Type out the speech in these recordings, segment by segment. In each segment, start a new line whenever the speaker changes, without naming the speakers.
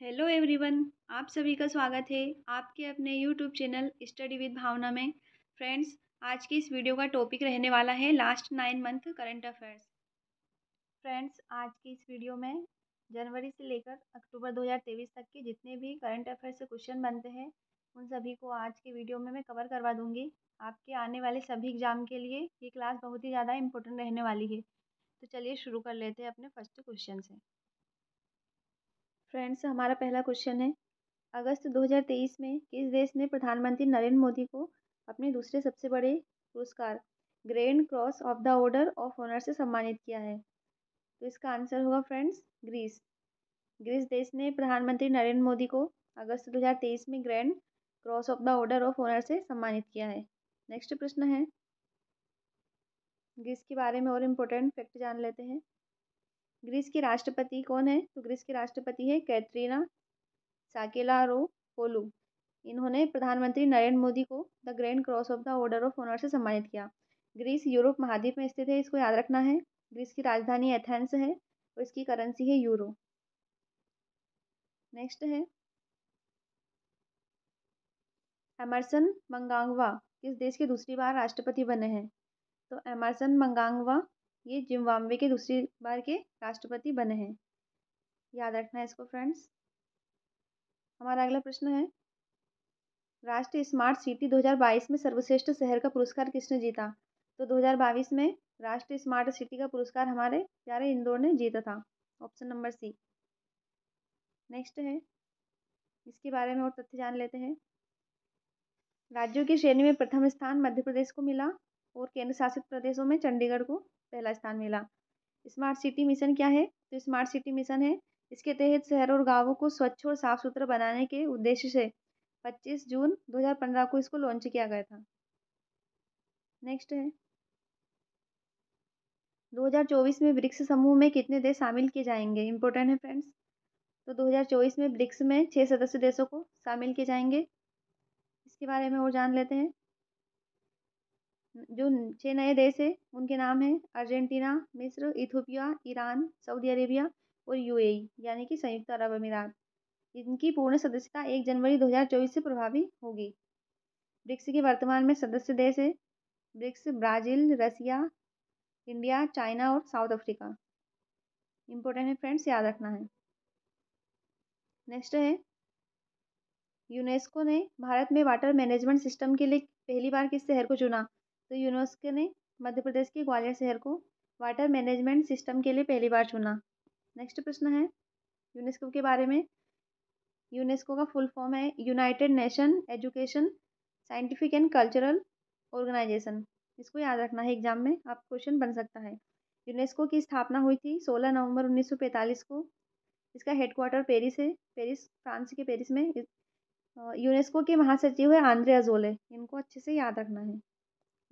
Hello everyone. आप सभी का स्वागत है आपके अपने यूट्यूब चैनल स्टडी विद भावना में। फ्रेंड्स, आज की इस वीडियो का टॉपिक रहने वाला है last 9 month current affairs. Friends, आज की इस वीडियो में जनवरी से लेकर अक्टूबर 2023 तक के जितने भी करंट अफेयर्स से क्वेश्चन बनते हैं उन सभी को आज की वीडियो में मैं कवर करवा दूंगी। आपके आने वाले सभी एग्जाम के लिए ये क्लास बहुत ही ज़्यादा इंपॉर्टेंट रहने वाली है। तो चलिए शुरू कर लेते हैं अपने फर्स्ट क्वेश्चन से। फ्रेंड्स, हमारा पहला क्वेश्चन है, अगस्त 2023 में किस देश ने प्रधानमंत्री नरेंद्र मोदी को अपने दूसरे सबसे बड़े पुरस्कार grand cross of the order of honour से सम्मानित किया है? तो इसका आंसर होगा फ्रेंड्स ग्रीस। ग्रीस देश ने प्रधानमंत्री नरेंद्र मोदी को अगस्त 2023 में grand cross of the order of honour से सम्मानित किया है। नेक्स्ट प्रश्न है, ग्रीस के बारे में और इम्पोर्टेंट फैक्ट जान लेते हैं। ग्रीस के राष्ट्रपति कौन है? तो ग्रीस के राष्ट्रपति है कैटरीना साकेलारोपोलू। इन्होंने प्रधानमंत्री नरेंद्र मोदी को the grand cross of the order of honour से सम्मानित किया। ग्रीस यूरोप महाद्वीप में स्थित है, इसको याद रखना है। ग्रीस की राजधानी एथेंस है और इसकी करेंसी है यूरो। नेक्स्ट है, एमरसन मंगांगवा किस देश के दूसरी बार राष्ट्रपति बने हैं? तो एमरसन मंगांगवा ये जिम्बाब्वे के दूसरी बार के राष्ट्रपति बने हैं। याद रखना है इसको फ्रेंड्स। हमारा अगला प्रश्न है, राष्ट्रीय स्मार्ट सिटी 2022 में सर्वश्रेष्ठ शहर का पुरस्कार किसने जीता? तो 2022 में राष्ट्रीय स्मार्ट सिटी का पुरस्कार हमारे प्यारे इंदौर ने जीता था। Option number C. नेक्स्ट है, इसके बारे में और तथ्य जान लेते हैं। राज्यों की श्रेणी में प्रथम स्थान मध्य प्रदेश को मिला और केंद्र शासित प्रदेशों में चंडीगढ़ को पहला स्थान मिला। स्मार्ट सिटी मिशन क्या है? तो स्मार्ट सिटी मिशन है, इसके तहत शहर और गांवों को स्वच्छ और साफ सुथरा बनाने के उद्देश्य से 25 जून 2015 को इसको लॉन्च किया गया था। नेक्स्ट है, 2024 में ब्रिक्स समूह में कितने देश शामिल किए जाएंगे? इंपॉर्टेंट है फ्रेंड्स। तो 2024 में ब्रिक्स में 6 सदस्य देशों को शामिल किए जाएंगे। इसके बारे में और जान लेते हैं। जो 6 नए देश है उनके नाम है अर्जेंटीना, मिस्र, इथियोपिया, ईरान, सऊदी अरेबिया और यूएई यानी कि संयुक्त अरब अमीरात। इनकी पूर्ण सदस्यता 1 जनवरी 2024 से प्रभावी होगी। ब्रिक्स के वर्तमान में सदस्य देश है ब्रिक्स ब्राज़ील, रसिया, इंडिया, चाइना और साउथ अफ्रीका। इंपॉर्टेंट है फ्रेंड्स, याद रखना है। नेक्स्ट है, यूनेस्को ने भारत में वाटर मैनेजमेंट सिस्टम के लिए पहली बार किस शहर को चुना? तो यूनेस्को ने मध्य प्रदेश के ग्वालियर शहर को वाटर मैनेजमेंट सिस्टम के लिए पहली बार चुना। नेक्स्ट प्रश्न है, यूनेस्को के बारे में। यूनेस्को का फुल फॉर्म है united nation education scientific and cultural organisation. इसको याद रखना है, एग्जाम में आप क्वेश्चन बन सकता है। यूनेस्को की स्थापना हुई थी 16 नवंबर 1945 को। इसका हेडक्वार्टर पेरिस है, पेरिस फ्रांस के पेरिस में। यूनेस्को के महासचिव है आंद्रे अजोले। इनको अच्छे से याद रखना है।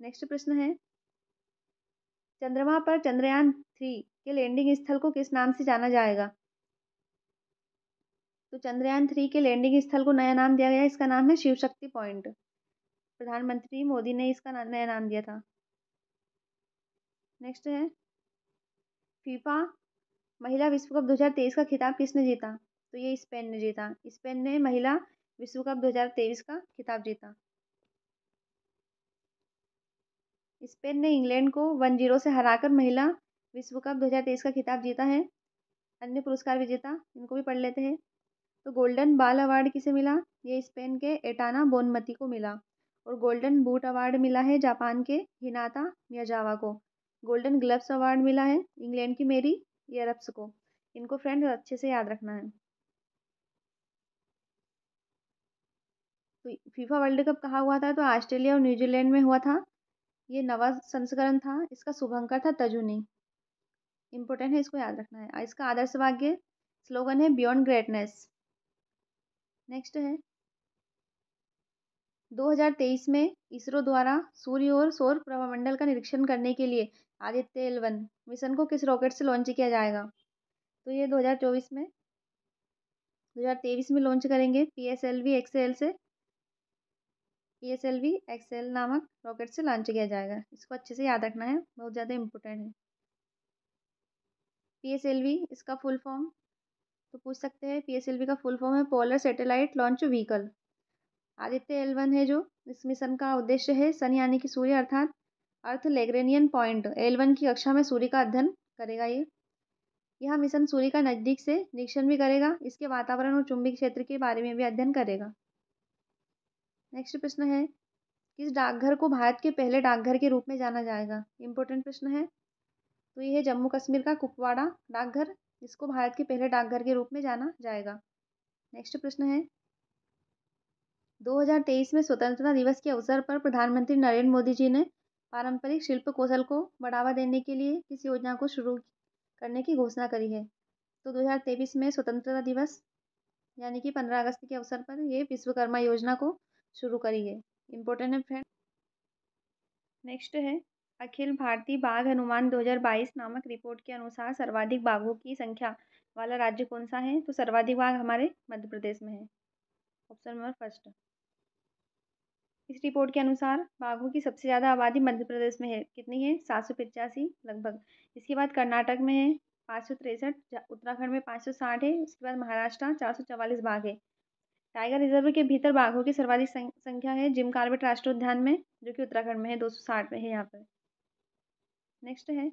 नेक्स्ट प्रश्न है, चंद्रमा पर चंद्रयान 3 के लैंडिंग स्थल को किस नाम से जाना जाएगा? तो चंद्रयान 3 के लैंडिंग स्थल को नया नाम दिया गया, इसका नाम है शिव शक्ति पॉइंट। प्रधानमंत्री मोदी ने इसका नया नाम दिया था। नेक्स्ट है, फीफा महिला विश्व कप 2023 का खिताब किसने जीता? तो ये स्पेन ने जीता। स्पेन ने महिला विश्व कप 2023 का खिताब जीता। स्पेन ने इंग्लैंड को 1-0 से हराकर महिला विश्व कप 2023 का खिताब जीता है। अन्य पुरस्कार विजेता इनको भी पढ़ लेते हैं। तो गोल्डन बॉल अवार्ड किसे मिला? ये स्पेन के एटाना बोनमती को मिला। और गोल्डन बूट अवार्ड मिला है जापान के हिनाता मियाजावा को। गोल्डन ग्लव्स अवार्ड मिला है इंग्लैंड की मेरी यरप्स को। इनको फ्रेंड्स अच्छे से याद रखना है। तो फीफा वर्ल्ड कप कहाँ हुआ था? तो ऑस्ट्रेलिया और न्यूजीलैंड में हुआ था। ये नवा संस्करण था, इसका शुभंकर था तजुनी। इंपॉर्टेंट है, इसको याद रखना है। इसका आदर्श वाक्य स्लोगन है बियॉन्ड ग्रेटनेस। नेक्स्ट है, 2023 में इसरो द्वारा सूर्य और सौर प्रभामंडल का निरीक्षण करने के लिए आदित्य L1 मिशन को किस रॉकेट से लॉन्च किया जाएगा? तो ये 2023 में लॉन्च करेंगे पीएसएलवी एक्सएल नामक रॉकेट से लॉन्च किया जाएगा। इसको अच्छे से याद रखना है, बहुत ज़्यादा इंपॉर्टेंट है। पीएसएलवी इसका फुल फॉर्म, तो पूछ सकते हैं PSLV का फुल फॉर्म है polar satellite launch vehicle. Aditya L1 है जो इस मिशन का उद्देश्य है सन यानी कि सूर्य अर्थात अर्थ लैग्रेनियन पॉइंट L1 की कक्षा में सूर्य का अध्ययन करेगा। यह मिशन सूर्य का नज़दीक से निरीक्षण भी करेगा, इसके वातावरण और चुंबकीय क्षेत्र के बारे में भी अध्ययन करेगा। नेक्स्ट प्रश्न है किस डाकघर को भारत के पहले डाकघर के रूप में जाना जाएगा। इंपॉर्टेंट प्रश्न है। तो ये है जम्मू कश्मीर का कुपवाड़ा डाकघर, इसको भारत के पहले डाकघर के रूप में जाना जाएगा। नेक्स्ट प्रश्न है 2023 में स्वतंत्रता दिवस के अवसर पर प्रधानमंत्री नरेंद्र मोदी जी ने पारंपरिक शिल्प कौशल को बढ़ावा देने के लिए किस योजना को शुरू करने की घोषणा करी है। तो 2023 में स्वतंत्रता दिवस यानी कि 15 अगस्त के अवसर पर ये विश्वकर्मा योजना को शुरू करी है। इम्पोर्टेंट है फ्रेंड। नेक्स्ट है अखिल भारतीय बाघ अनुमान 2022 नामक रिपोर्ट के अनुसार सर्वाधिक बाघों की संख्या वाला राज्य कौन सा है। तो सर्वाधिक बाघ हमारे मध्य प्रदेश में है, ऑप्शन नंबर फर्स्ट। इस रिपोर्ट के अनुसार बाघों की सबसे ज़्यादा आबादी मध्य प्रदेश में है, कितनी है 785 लगभग। इसके बाद कर्नाटक में है 563, उत्तराखंड में 560 है, उसके बाद महाराष्ट्र 444 बाघ है। टाइगर रिजर्व के भीतर बाघों की सर्वाधिक संख्या है जिम कॉर्बेट राष्ट्रीय उद्यान में, जो कि उत्तराखंड में है, 260 में है यहाँ पर। नेक्स्ट है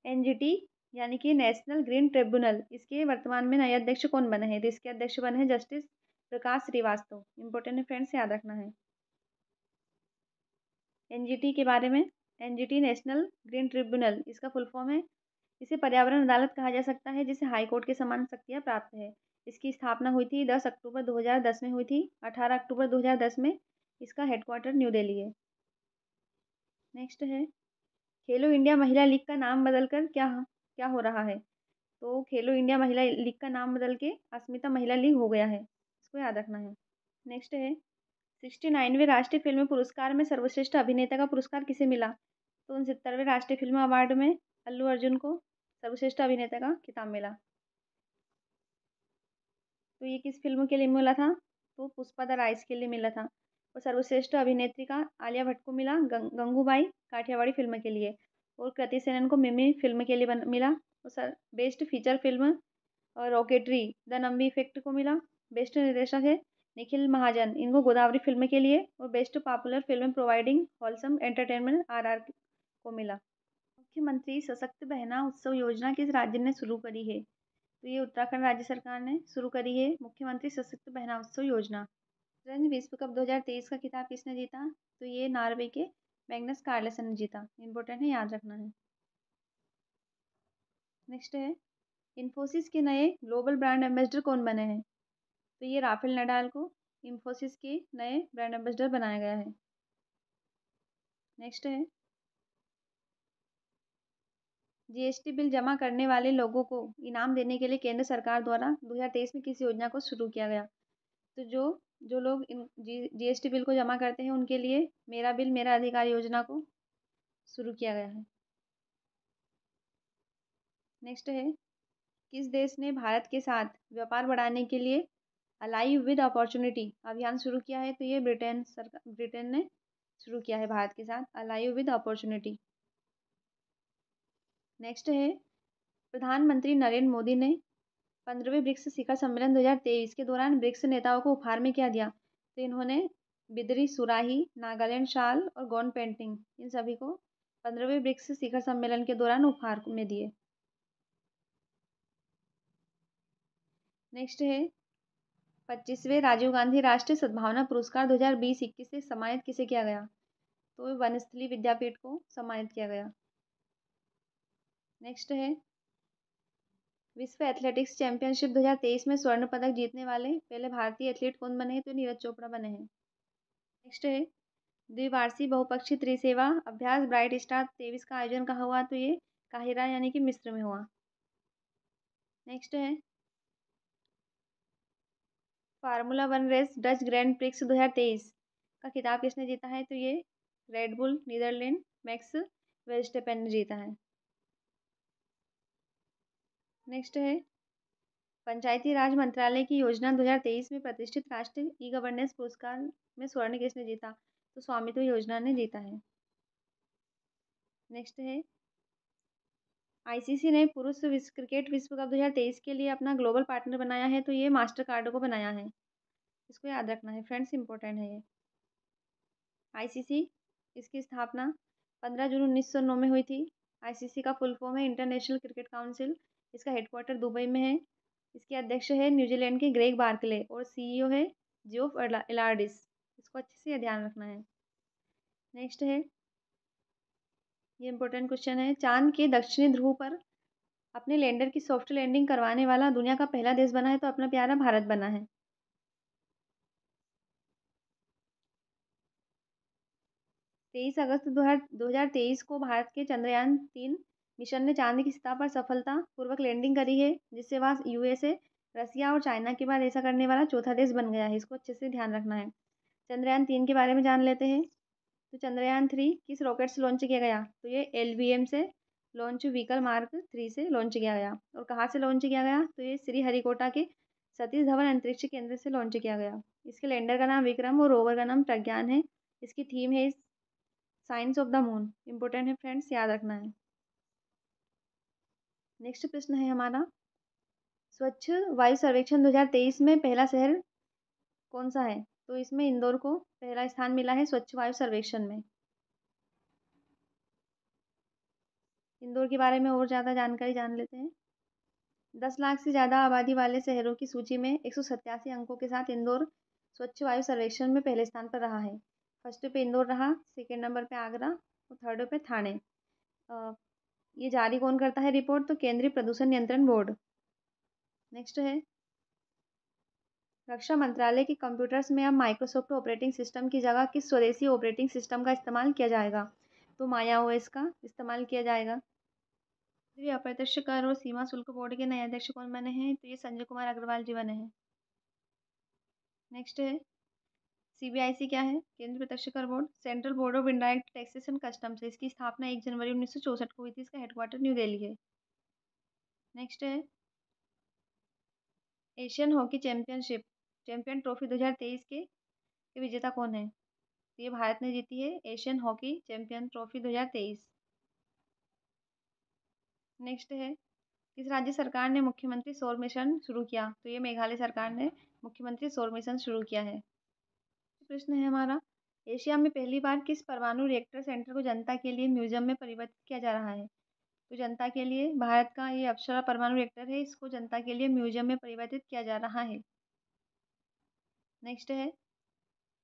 NGT यानी कि नेशनल ग्रीन ट्रिब्यूनल, इसके वर्तमान में नए अध्यक्ष कौन बने हैं। तो इसके अध्यक्ष बने हैं जस्टिस प्रकाश श्रीवास्तव। इंपॉर्टेंट है फ्रेंड्स, याद रखना है। NGT के बारे में, NGT नेशनल ग्रीन ट्रिब्यूनल, इसका फुल फॉर्म है। इसे पर्यावरण अदालत कहा जा सकता है जिसे हाई कोर्ट के समान शक्तियाँ प्राप्त है। इसकी स्थापना हुई थी 10 अक्टूबर 2010 में हुई थी। 18 अक्टूबर 2010 में इसका हेडक्वार्टर न्यू दिल्ली है। नेक्स्ट है खेलो इंडिया महिला लीग का नाम बदलकर क्या क्या हो रहा है। तो खेलो इंडिया महिला लीग का नाम बदल के अस्मिता महिला लीग हो गया है, इसको याद रखना है। नेक्स्ट है 69वें राष्ट्रीय फिल्म पुरस्कार में सर्वश्रेष्ठ अभिनेता का पुरस्कार किसे मिला। तो 69वें राष्ट्रीय फिल्म अवार्ड में अल्लू अर्जुन को सर्वश्रेष्ठ अभिनेता का खिताब मिला। तो ये किस फिल्म के लिए मिला था। तो पुष्पा द राइज के लिए मिला था। और सर्वश्रेष्ठ अभिनेत्री का आलिया भट्ट को मिला गंगूबाई काठियावाड़ी फिल्म के लिए। और कृति सेनन को मिमी फिल्म के लिए मिला। और सर बेस्ट फीचर फिल्म और रॉकेटरी द नंबी इफेक्ट को मिला। बेस्ट निर्देशक है निखिल महाजन, इनको गोदावरी फिल्म के लिए। और best popular film providing wholesome entertainment RR को मिला। मुख्यमंत्री सशक्त बहना उत्सव योजना किस राज्य ने शुरू करी है। तो ये उत्तराखंड राज्य सरकार ने शुरू करी है मुख्यमंत्री सशक्त बहना उत्सव योजना। रंग विश्व कप 2023 का खिताब किसने जीता। तो ये नॉर्वे के मैग्नस कार्लसन ने जीता। इंपॉर्टेंट है, याद रखना है। नेक्स्ट है इन्फोसिस के नए ग्लोबल ब्रांड एम्बेसडर कौन बने हैं। तो ये राफेल नडाल को इन्फोसिस के नए ब्रांड एम्बेसडर बनाया गया है। नेक्स्ट है GST बिल जमा करने वाले लोगों को इनाम देने के लिए केंद्र सरकार द्वारा 2023 में किस योजना को शुरू किया गया। तो जो लोग GST बिल को जमा करते हैं उनके लिए मेरा बिल मेरा अधिकार योजना को शुरू किया गया है। नेक्स्ट है किस देश ने भारत के साथ व्यापार बढ़ाने के लिए अलाइव विद अपॉर्चुनिटी अभियान शुरू किया है। तो ये ब्रिटेन ने शुरू किया है भारत के साथ अलाइव विद अपॉर्चुनिटी। नेक्स्ट है प्रधानमंत्री नरेंद्र मोदी ने 15वें ब्रिक्स शिखर सम्मेलन 2023 के दौरान ब्रिक्स नेताओं को उपहार में क्या दिया। तो इन्होंने बिदरी सुराही, नागालैंड शाल और गॉन पेंटिंग, इन सभी को 15वें ब्रिक्स शिखर सम्मेलन के दौरान उपहार में दिए। नेक्स्ट है 25वें राजीव गांधी राष्ट्रीय सद्भावना पुरस्कार 2020-21 से सम्मानित किसे किया गया। तो वनस्थली विद्यापीठ को सम्मानित किया गया। नेक्स्ट है विश्व एथलेटिक्स चैंपियनशिप 2023 में स्वर्ण पदक जीतने वाले पहले भारतीय एथलीट कौन बने हैं। तो नीरज चोपड़ा बने हैं। नेक्स्ट है द्विवार्षिक बहुपक्षीय त्रिसेवा अभ्यास ब्राइट स्टार 23 का आयोजन कहाँ हुआ। तो ये काहिरा यानी कि मिस्र में हुआ। नेक्स्ट है formula 1 race Dutch grand prix 2023 का खिताब किसने जीता है। तो ये रेडबुल नीदरलैंड मैक्स वेस्टपेन ने जीता है। नेक्स्ट है पंचायती राज मंत्रालय की योजना 2023 में प्रतिष्ठित राष्ट्रीय ई गवर्नेंस पुरस्कार में स्वर्ण किसने जीता। तो स्वामित्व योजना ने जीता है। नेक्स्ट है आईसीसी ने पुरुष क्रिकेट विश्व कप 2023 के लिए अपना ग्लोबल पार्टनर बनाया है, तो ये मास्टर कार्ड को बनाया है। इसको याद रखना है फ्रेंड्स, इंपॉर्टेंट है ये। आईसीसी, इसकी स्थापना 15 जून 1909 में हुई थी। आईसीसी का फुल फॉर्म है इंटरनेशनल क्रिकेट काउंसिल। इसका हेडक्वार्टर दुबई में है। इसके अध्यक्ष है न्यूजीलैंड के ग्रेग बार्कले और सीईओ है जियोफ एलार्डिस। इसको अच्छे से ध्यान रखना है। नेक्स्ट है, ये इंपॉर्टेंट क्वेश्चन है, चांद के दक्षिणी ध्रुव पर अपने लैंडर की सॉफ्ट लैंडिंग करवाने वाला दुनिया का पहला देश बना है, तो अपना प्यारा भारत बना है। 23 अगस्त 2023 को भारत के चंद्रयान-3 मिशन ने चांद की सतह पर सफलतापूर्वक लैंडिंग करी है, जिससे वह यूएसए, रसिया और चाइना के बाद ऐसा करने वाला चौथा देश बन गया है। इसको अच्छे से ध्यान रखना है। चंद्रयान-3 के बारे में जान लेते हैं। तो चंद्रयान-3 किस रॉकेट से लॉन्च किया गया? तो ये एलवीएम से लॉन्च व्हीकल मार्क 3 से लॉन्च किया गया। और कहाँ से लॉन्च किया गया? तो ये श्रीहरिकोटा के सतीश धवन अंतरिक्ष केंद्र से लॉन्च किया गया। इसके लैंडर का नाम विक्रम और रोवर का नाम प्रज्ञान है। इसकी थीम है science of the moon. Important है फ्रेंड्स, याद रखना है। नेक्स्ट प्रश्न है हमारा, स्वच्छ वायु सर्वेक्षण 2023 में पहला शहर कौन सा है? तो इसमें इंदौर को पहला स्थान मिला है स्वच्छ वायु सर्वेक्षण में। इंदौर के बारे में और ज़्यादा जानकारी जान लेते हैं। 10 लाख से ज़्यादा आबादी वाले शहरों की सूची में 187 अंकों के साथ इंदौर स्वच्छ वायु सर्वेक्षण में पहले स्थान पर रहा है। फर्स्ट पे इंदौर रहा, सेकेंड नंबर पे आगरा और थर्ड पे थाने। ये जारी कौन करता है रिपोर्ट? तो केंद्रीय प्रदूषण नियंत्रण बोर्ड। नेक्स्ट है, रक्षा मंत्रालय के कंप्यूटर्स में अब माइक्रोसॉफ्ट ऑपरेटिंग सिस्टम की जगह किस स्वदेशी ऑपरेटिंग सिस्टम का इस्तेमाल किया जाएगा? तो माया ओएस का इस्तेमाल किया जाएगा। केंद्रीय अप्रत्यक्ष कर और सीमा शुल्क बोर्ड के नए अध्यक्ष कौन बने हैं? तो ये संजय कुमार अग्रवाल जी बने हैं। नेक्स्ट है, सीबीआईसी क्या है? केंद्रीय प्रत्यक्ष कर board, central board of indirect taxation customs है। इसकी स्थापना 1 जनवरी 1964 को हुई थी। इसका हेडक्वार्टर न्यू दिल्ली है। नेक्स्ट है, एशियन हॉकी चैंपियन ट्रॉफी 2023 के विजेता कौन है? तो ये भारत ने जीती है Asian hockey champion trophy 2023। Next है, किस राज्य सरकार ने मुख्यमंत्री सौर मिशन शुरू किया? तो ये मेघालय सरकार ने मुख्यमंत्री सौर मिशन शुरू किया है। प्रश्न है हमारा, एशिया में पहली बार किस परमाणु रिएक्टर सेंटर को जनता के लिए म्यूजियम में परिवर्तित किया जा रहा है? तो जनता के लिए भारत का ये अप्सरा परमाणु रिएक्टर है, इसको जनता के लिए म्यूजियम में परिवर्तित किया जा रहा है। नेक्स्ट है,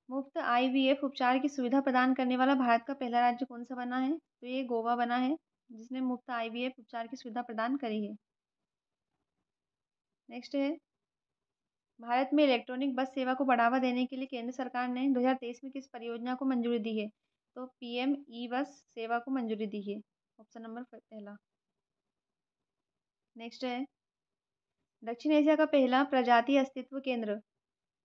मुफ्त आईवीएफ उपचार की सुविधा प्रदान करने वाला भारत का पहला राज्य कौन सा बना है? तो ये गोवा बना है, जिसने मुफ्त आईवीएफ उपचार की सुविधा प्रदान करी है। नेक्स्ट है, भारत में इलेक्ट्रॉनिक बस सेवा को बढ़ावा देने के लिए केंद्र सरकार ने 2023 में किस परियोजना को मंजूरी दी है? तो पीएम ई बस सेवा को मंजूरी दी है। ऑप्शन नंबर पहला। नेक्स्ट है, दक्षिण एशिया का पहला प्रजाति अस्तित्व केंद्र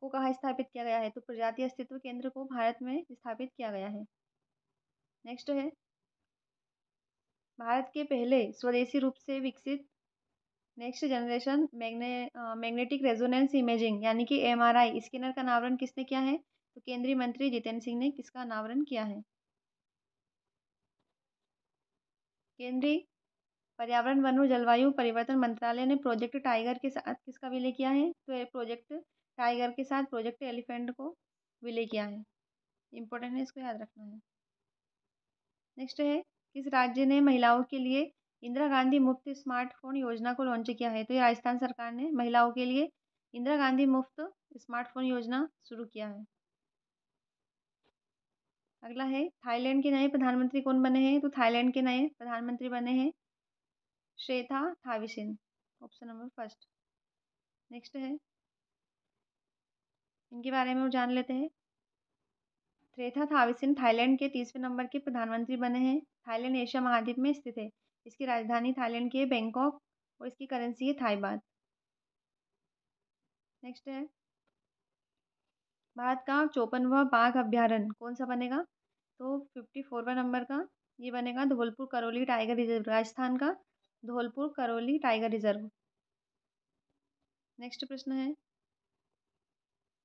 को कहाँ स्थापित किया गया है? तो प्रजाति अस्तित्व केंद्र को भारत में स्थापित किया गया है। नेक्स्ट है, भारत के पहले स्वदेशी रूप से विकसित next generation magnetic resonance imaging यानी कि एमआरआई स्कैनर का अनावरण किसने किया है? तो केंद्रीय मंत्री जितेंद्र सिंह ने किसका अनावरण किया है? केंद्रीय पर्यावरण वन और जलवायु परिवर्तन मंत्रालय ने प्रोजेक्ट टाइगर के साथ किसका विलय किया है? तो ये प्रोजेक्ट टाइगर के साथ प्रोजेक्ट एलिफेंट को विलय किया है। इंपॉर्टेंट है, इसको याद रखना है। नेक्स्ट है, किस राज्य ने महिलाओं के लिए इंदिरा गांधी मुफ्त स्मार्टफोन योजना को लॉन्च किया है? तो ये राजस्थान सरकार ने महिलाओं के लिए इंदिरा गांधी मुफ्त स्मार्टफोन योजना शुरू किया है। अगला है, थाईलैंड के नए प्रधानमंत्री कौन बने हैं? तो थाईलैंड के नए प्रधानमंत्री बने हैं श्रेथा थाविसिन। Option number first. नेक्स्ट है, इनके बारे में और जान लेते हैं। श्रेथा थाविसिन थाईलैंड के 30वें नंबर के प्रधानमंत्री बने हैं। थाईलैंड एशिया महाद्वीप में स्थित है। इसकी राजधानी थाईलैंड की है बैंकॉक और इसकी करेंसी है थाई बात। नेक्स्ट है, भारत का 54वां बाघ अभ्यारण्य कौन सा बनेगा? तो 54वां नंबर का ये बनेगा धौलपुर करौली टाइगर रिजर्व, राजस्थान का Dholpur Karauli tiger reserve. Next प्रश्न है,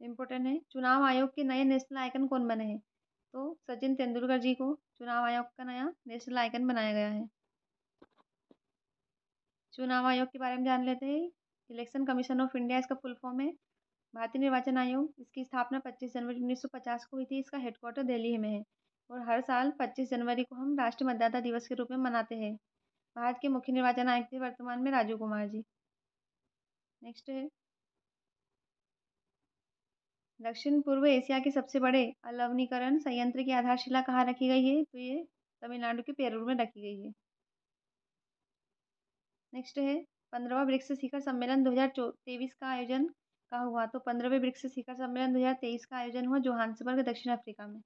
इंपॉर्टेंट है, चुनाव आयोग के नए नेशनल आइकन कौन बने हैं? तो सचिन तेंदुलकर जी को चुनाव आयोग का नया नेशनल आइकन बनाया गया है। चुनाव आयोग के बारे में जान लेते हैं। इलेक्शन कमीशन ऑफ इंडिया इसका फुल फॉर्म है। भारतीय निर्वाचन आयोग, इसकी स्थापना 25 जनवरी 1950 को हुई थी। इसका हेडक्वार्टर दिल्ली में है और हर साल 25 जनवरी को हम राष्ट्रीय मतदाता दिवस के रूप में मनाते हैं। भारत के मुख्य निर्वाचन आयुक्त थे वर्तमान में राजीव कुमार जी। नेक्स्ट है, दक्षिण पूर्व एशिया के सबसे बड़े अलवनीकरण संयंत्र की आधारशिला कहाँ रखी गई है? तो ये तमिलनाडु के पेरूर में रखी गई है। नेक्स्ट है, 15वां ब्रिक्स शिखर सम्मेलन 2023 का आयोजन कहाँ हुआ? तो 15वें ब्रिक्स शिखर सम्मेलन 2023 का आयोजन हुआ जोहान्सबर्ग, दक्षिण अफ्रीका में।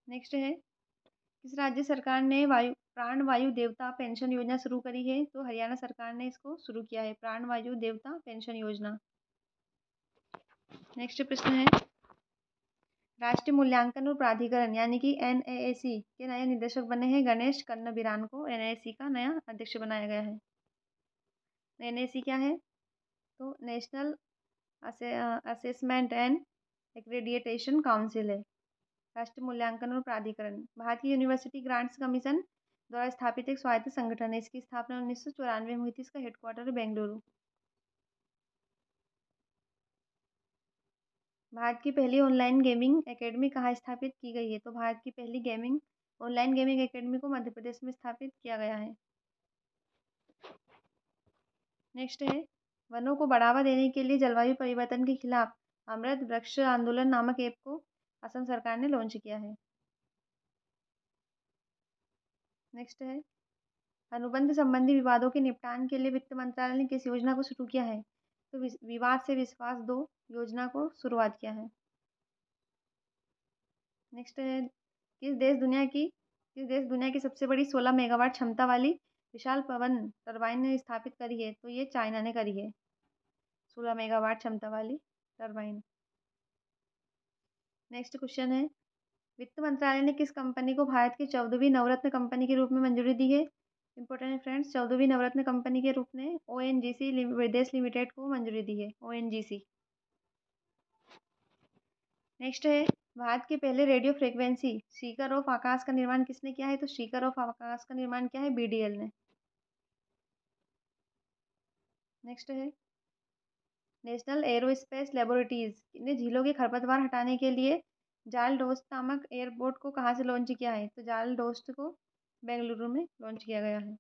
नेक्स्ट है, किस राज्य सरकार ने प्राण वायु देवता पेंशन योजना शुरू करी है? तो हरियाणा सरकार ने इसको शुरू किया है, प्राण वायु देवता पेंशन योजना। नेक्स्ट प्रश्न है, राष्ट्रीय मूल्यांकन और प्राधिकरण यानी कि NAAC के नए निदेशक बने हैं गणेश कन्नबिरान को NAAC का नया अध्यक्ष बनाया गया है। NAAC क्या है? तो national assessment and accreditation council है। राष्ट्रीय मूल्यांकन और प्राधिकरण भारतीय यूनिवर्सिटी ग्रांट्स कमीशन द्वारा स्थापित एक स्वायत्त संगठन है। इसकी स्थापना 1994 में हुई थी। इसका हेडक्वार्टर है बेंगलुरु। भारत की पहली ऑनलाइन गेमिंग एकेडमी कहाँ स्थापित की गई है? तो भारत की पहली ऑनलाइन गेमिंग एकेडमी को मध्य प्रदेश में स्थापित किया गया है। नेक्स्ट है, वनों को बढ़ावा देने के लिए जलवायु परिवर्तन के खिलाफ अमृत वृक्ष आंदोलन नामक ऐप को असम सरकार ने लॉन्च किया है। नेक्स्ट है, अनुबंध संबंधी विवादों के निपटान के लिए वित्त मंत्रालय ने किस योजना को शुरू किया है? तो विवाद से विश्वास 2 योजना को शुरुआत किया है। नेक्स्ट है, किस देश दुनिया की सबसे बड़ी 16 मेगावाट क्षमता वाली विशाल पवन टरबाइन ने स्थापित करी है? तो ये चाइना ने करी है, 16 मेगावाट क्षमता वाली टरबाइन। नेक्स्ट क्वेश्चन है, वित्त मंत्रालय ने किस कंपनी को भारत की 14वीं नवरत्न कंपनी के रूप में मंजूरी दी है? इंपॉर्टेंट है फ्रेंड्स, 14वीं नवरत्न कंपनी के रूप में ONGC विदेश लिमिटेड को मंजूरी दी है, ONGC। नेक्स्ट है, भारत के पहले रेडियो फ्रीक्वेंसी सीकर ऑफ आकाश का निर्माण किसने किया है? तो सीकर ऑफ आकाश का निर्माण किया है BDL ने। नेक्स्ट है, नेशनल एरोस्पेस लेबोरेटरीज ने झीलों के खरपतवार हटाने के लिए जाल डोस्ट नामक एयरपोर्ट को कहाँ से लॉन्च किया है? तो जाल डोस्ट को बेंगलुरु में लॉन्च किया गया है।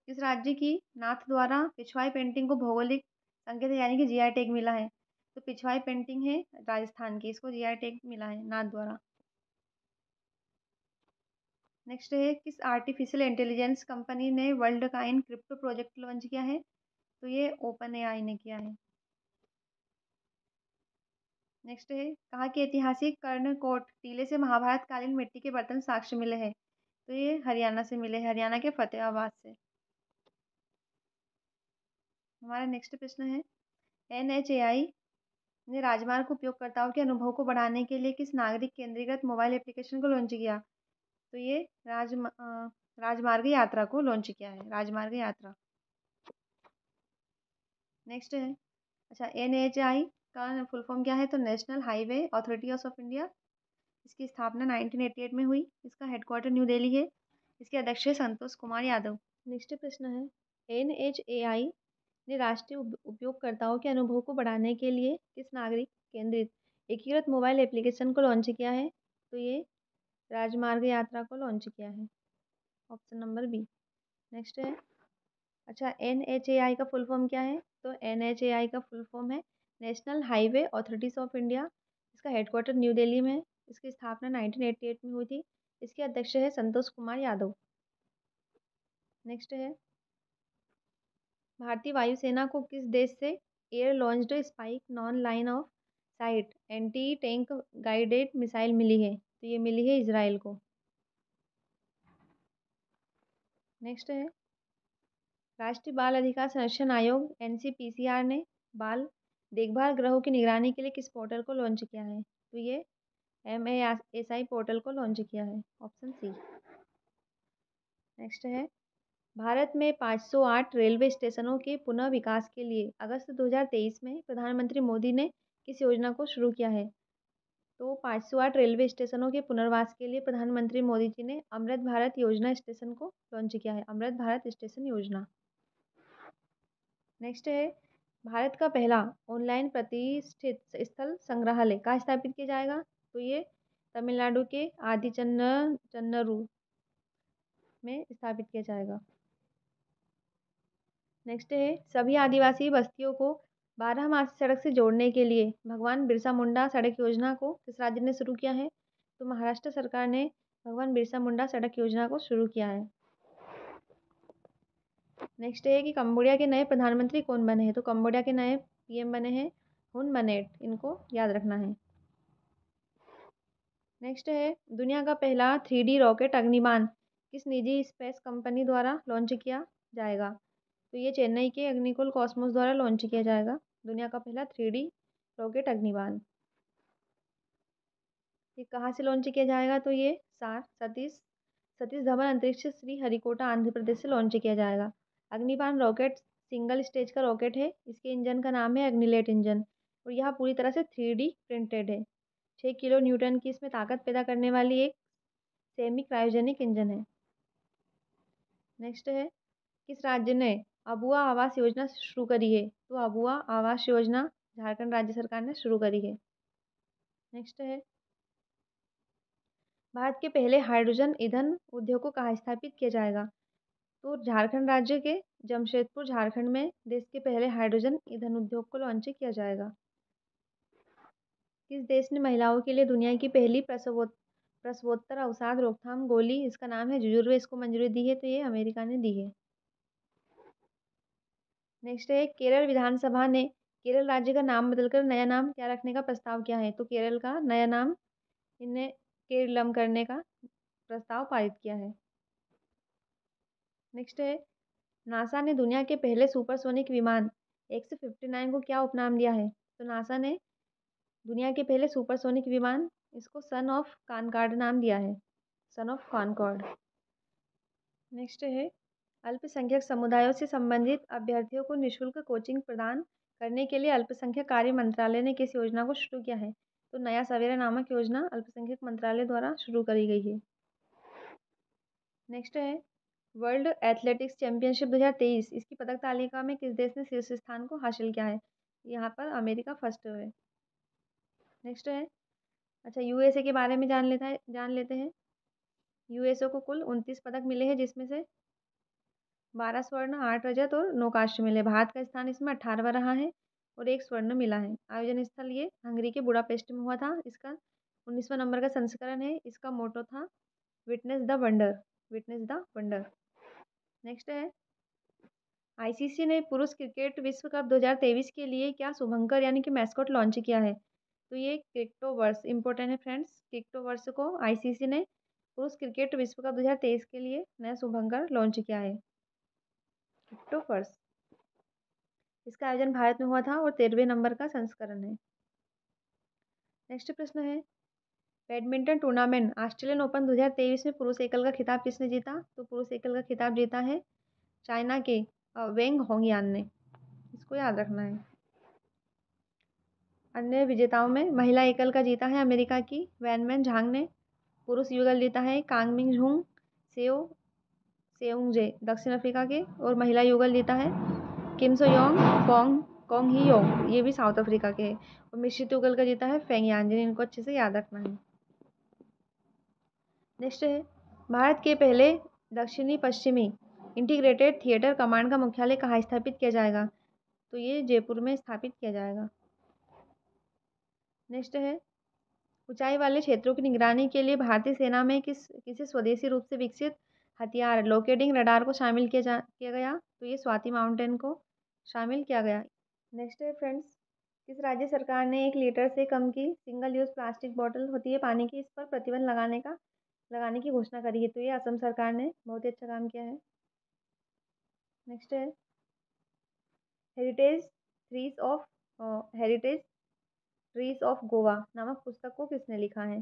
किस राज्य की नाथ द्वारा पिछवाई पेंटिंग को भौगोलिक संकेत यानी कि GI टैग मिला है? तो पिछवाई पेंटिंग है राजस्थान की, इसको GI टैग मिला है नाथ द्वारा। नेक्स्ट है, किस आर्टिफिशियल इंटेलिजेंस कंपनी ने Worldcoin crypto project launch किया है? तो ये OpenAI ने किया है। नेक्स्ट है, कहाँ के ऐतिहासिक कर्णकोट टीले से महाभारत कालीन मिट्टी के बर्तन साक्ष्य मिले हैं? तो ये हरियाणा से मिले, हरियाणा के फतेहाबाद से। हमारा नेक्स्ट प्रश्न है, NHAI ने राजमार्ग उपयोगकर्ताओं के अनुभव को बढ़ाने के लिए किस नागरिक केंद्रीकृत मोबाइल एप्लीकेशन को लॉन्च किया? तो ये राजमार्ग यात्रा को लॉन्च किया है, राजमार्ग यात्रा। नेक्स्ट है, अच्छा NHAI का फुल फॉर्म क्या है? तो national highway authority of India. इसकी स्थापना 1988 में हुई। इसका हेडक्वार्टर न्यू दिल्ली है। इसके अध्यक्ष है संतोष कुमार यादव। नेक्स्ट प्रश्न है, NHAI ने राष्ट्रीय उपयोगकर्ताओं के अनुभव को बढ़ाने के लिए किस नागरिक केंद्रित एकीकृत मोबाइल एप्लीकेशन को लॉन्च किया है? तो ये राजमार्ग यात्रा को लॉन्च किया है, ऑप्शन नंबर बी। नेक्स्ट है, अच्छा NHAI का फुल फॉर्म क्या है? तो NHAI का फुल फॉर्म है national highway authorities of India. इसका हेडक्वार्टर न्यू दिल्ली में है। इसकी स्थापना 1988 में हुई थी। इसके अध्यक्ष है संतोष कुमार यादव। नेक्स्ट है, भारतीय वायुसेना को किस देश से air launched spike non line of sight anti tank guided missile मिली है? तो ये मिली है इजराइल को। नेक्स्ट है, राष्ट्रीय बाल अधिकार संरक्षण आयोग NCPCR ने बाल देखभाल गृहों की निगरानी के लिए किस पोर्टल को लॉन्च किया है? तो ये MASI पोर्टल को लॉन्च किया है, ऑप्शन सी। नेक्स्ट है, भारत में 508 रेलवे स्टेशनों के पुनः विकास के लिए अगस्त 2023 में प्रधानमंत्री मोदी ने किस योजना को शुरू किया है? तो 508 रेलवे स्टेशनों के पुनर्वास के लिए प्रधानमंत्री मोदी जी ने अमृत भारत योजना स्टेशन को लॉन्च किया है। अमृत भारत स्टेशन योजना। नेक्स्ट है, भारत का पहला ऑनलाइन प्रतिष्ठित स्थल संग्रहालय कहाँ स्थापित किया जाएगा? तो ये तमिलनाडु के चन्नरू में स्थापित किया जाएगा। नेक्स्ट है, सभी आदिवासी बस्तियों को 12 मासी सड़क से जोड़ने के लिए भगवान बिरसा मुंडा सड़क योजना को किस राज्य ने शुरू किया है? तो महाराष्ट्र सरकार ने भगवान बिरसा मुंडा सड़क योजना को शुरू किया है। नेक्स्ट है कि कंबोडिया के नए प्रधानमंत्री कौन बने हैं? तो कंबोडिया के नए पीएम बने हैं हुन मनेट, इनको याद रखना है। नेक्स्ट है, दुनिया का पहला 3D रॉकेट अग्निबाण किस निजी स्पेस कंपनी द्वारा लॉन्च किया जाएगा? तो ये चेन्नई के अग्निकुल कॉस्मोस द्वारा लॉन्च किया जाएगा दुनिया का पहला 3D रॉकेट अग्निबाण। ये कहाँ से लॉन्च किया जाएगा? तो ये सतीश धवन अंतरिक्ष श्री हरिकोटा आंध्र प्रदेश से लॉन्च किया जाएगा। अग्निबाण रॉकेट सिंगल स्टेज का रॉकेट है। इसके इंजन का नाम है अग्निलेट इंजन और यह पूरी तरह से 3D प्रिंटेड है। 6 किलो न्यूटन की इसमें ताकत पैदा करने वाली एक सेमी क्रायोजेनिक इंजन है। नेक्स्ट है, किस राज्य ने अबुआ आवास योजना शुरू करी है? तो अबुआ आवास योजना झारखंड राज्य सरकार ने शुरू करी है। नेक्स्ट है, भारत के पहले हाइड्रोजन ईंधन उद्योग को कहाँ स्थापित किया जाएगा? तो झारखंड राज्य के जमशेदपुर झारखंड में देश के पहले हाइड्रोजन ईंधन उद्योग को लॉन्च किया जाएगा। किस देश ने महिलाओं के लिए दुनिया की पहली प्रसवोत्तर अवसाद रोकथाम गोली, इसका नाम है जुजुर्वे, इसको मंजूरी दी है? तो ये अमेरिका ने दी है। नेक्स्ट है, केरल विधानसभा ने केरल राज्य का नाम बदलकर नया नाम क्या रखने का प्रस्ताव किया है? तो केरल का नया नाम इन्हें केरलम करने का प्रस्ताव पारित किया है। नेक्स्ट है, नासा ने दुनिया के पहले सुपरसोनिक विमान X-59 को क्या उपनाम दिया है? तो नासा ने दुनिया के पहले सुपरसोनिक विमान इसको सन ऑफ कॉनकॉर्ड नाम दिया है। Son of concord. नेक्स्ट है, अल्पसंख्यक समुदायों से संबंधित अभ्यर्थियों को निःशुल्क कोचिंग प्रदान करने के लिए अल्पसंख्यक कार्य मंत्रालय ने किस योजना को शुरू किया है? तो नया सवेरा नामक योजना अल्पसंख्यक मंत्रालय द्वारा शुरू करी गई है। नेक्स्ट है, वर्ल्ड एथलेटिक्स चैंपियनशिप 2023 इसकी पदक तालिका में किस देश ने शीर्ष स्थान को हासिल किया है? यहाँ पर अमेरिका फर्स्ट है। नेक्स्ट है, अच्छा यूएसए के बारे में जान लेते हैं। यूएसए को कुल 29 पदक मिले हैं, जिसमें से 12 स्वर्ण, 8 रजत और 9 कांस्य मिले। भारत का स्थान इसमें 18वां रहा है और 1 स्वर्ण मिला है। आयोजन स्थल ये हंगरी के बुडापेस्ट में हुआ था। इसका 19वां नंबर का संस्करण है। इसका मोटो था witness the wonder, witness the wonder. Next है, आईसीसी ने पुरुष क्रिकेट विश्व कप 2023 के लिए क्या शुभंकर यानी कि मैस्कॉट लॉन्च किया है? तो ये क्रिप्टोवर्स इंपॉर्टेंट है फ्रेंड्स। क्रिप्टोवर्स को आईसीसी ने पुरुष क्रिकेट विश्व कप 2023 के लिए नया शुभंकर लॉन्च किया है, क्रिप्टोवर्स। इसका आयोजन भारत में हुआ था और 13वें नंबर का संस्करण है। नेक्स्ट प्रश्न है, बैडमिंटन टूर्नामेंट ऑस्ट्रेलियन ओपन 2023 में पुरुष एकल का खिताब किसने जीता? तो पुरुष एकल का खिताब जीता है चाइना के वेंग होंगयान ने, इसको याद रखना है। अन्य विजेताओं में महिला एकल का जीता है अमेरिका की वैनमैन झांग ने। पुरुष युगल जीता है कांगमिंग झुंग सेउंगजे दक्षिण अफ्रीका के, और महिला युगल जीता है किम सो योंग कोंग ही योंग, ये भी साउथ अफ्रीका के, और मिश्रित युगल का जीता है फेंग यांजिन। इनको अच्छे से याद रखना है। नेक्स्ट है, भारत के पहले दक्षिणी पश्चिमी इंटीग्रेटेड थिएटर कमांड का मुख्यालय कहाँ स्थापित किया जाएगा? तो ये जयपुर में स्थापित किया जाएगा। नेक्स्ट है, ऊंचाई वाले क्षेत्रों की निगरानी के लिए भारतीय सेना में किसी स्वदेशी रूप से विकसित हथियार लोकेटिंग रडार को शामिल किया गया? तो ये स्वाति माउंटेन को शामिल किया गया। नेक्स्ट है फ्रेंड्स, किस राज्य सरकार ने 1 लीटर से कम की सिंगल यूज प्लास्टिक बॉटल होती है पानी की, इस पर प्रतिबंध लगाने की घोषणा करी है? तो ये असम सरकार ने बहुत ही अच्छा काम किया है। नेक्स्ट है, हेरिटेज ट्रीज ऑफ गोवा नामक पुस्तक को किसने लिखा है?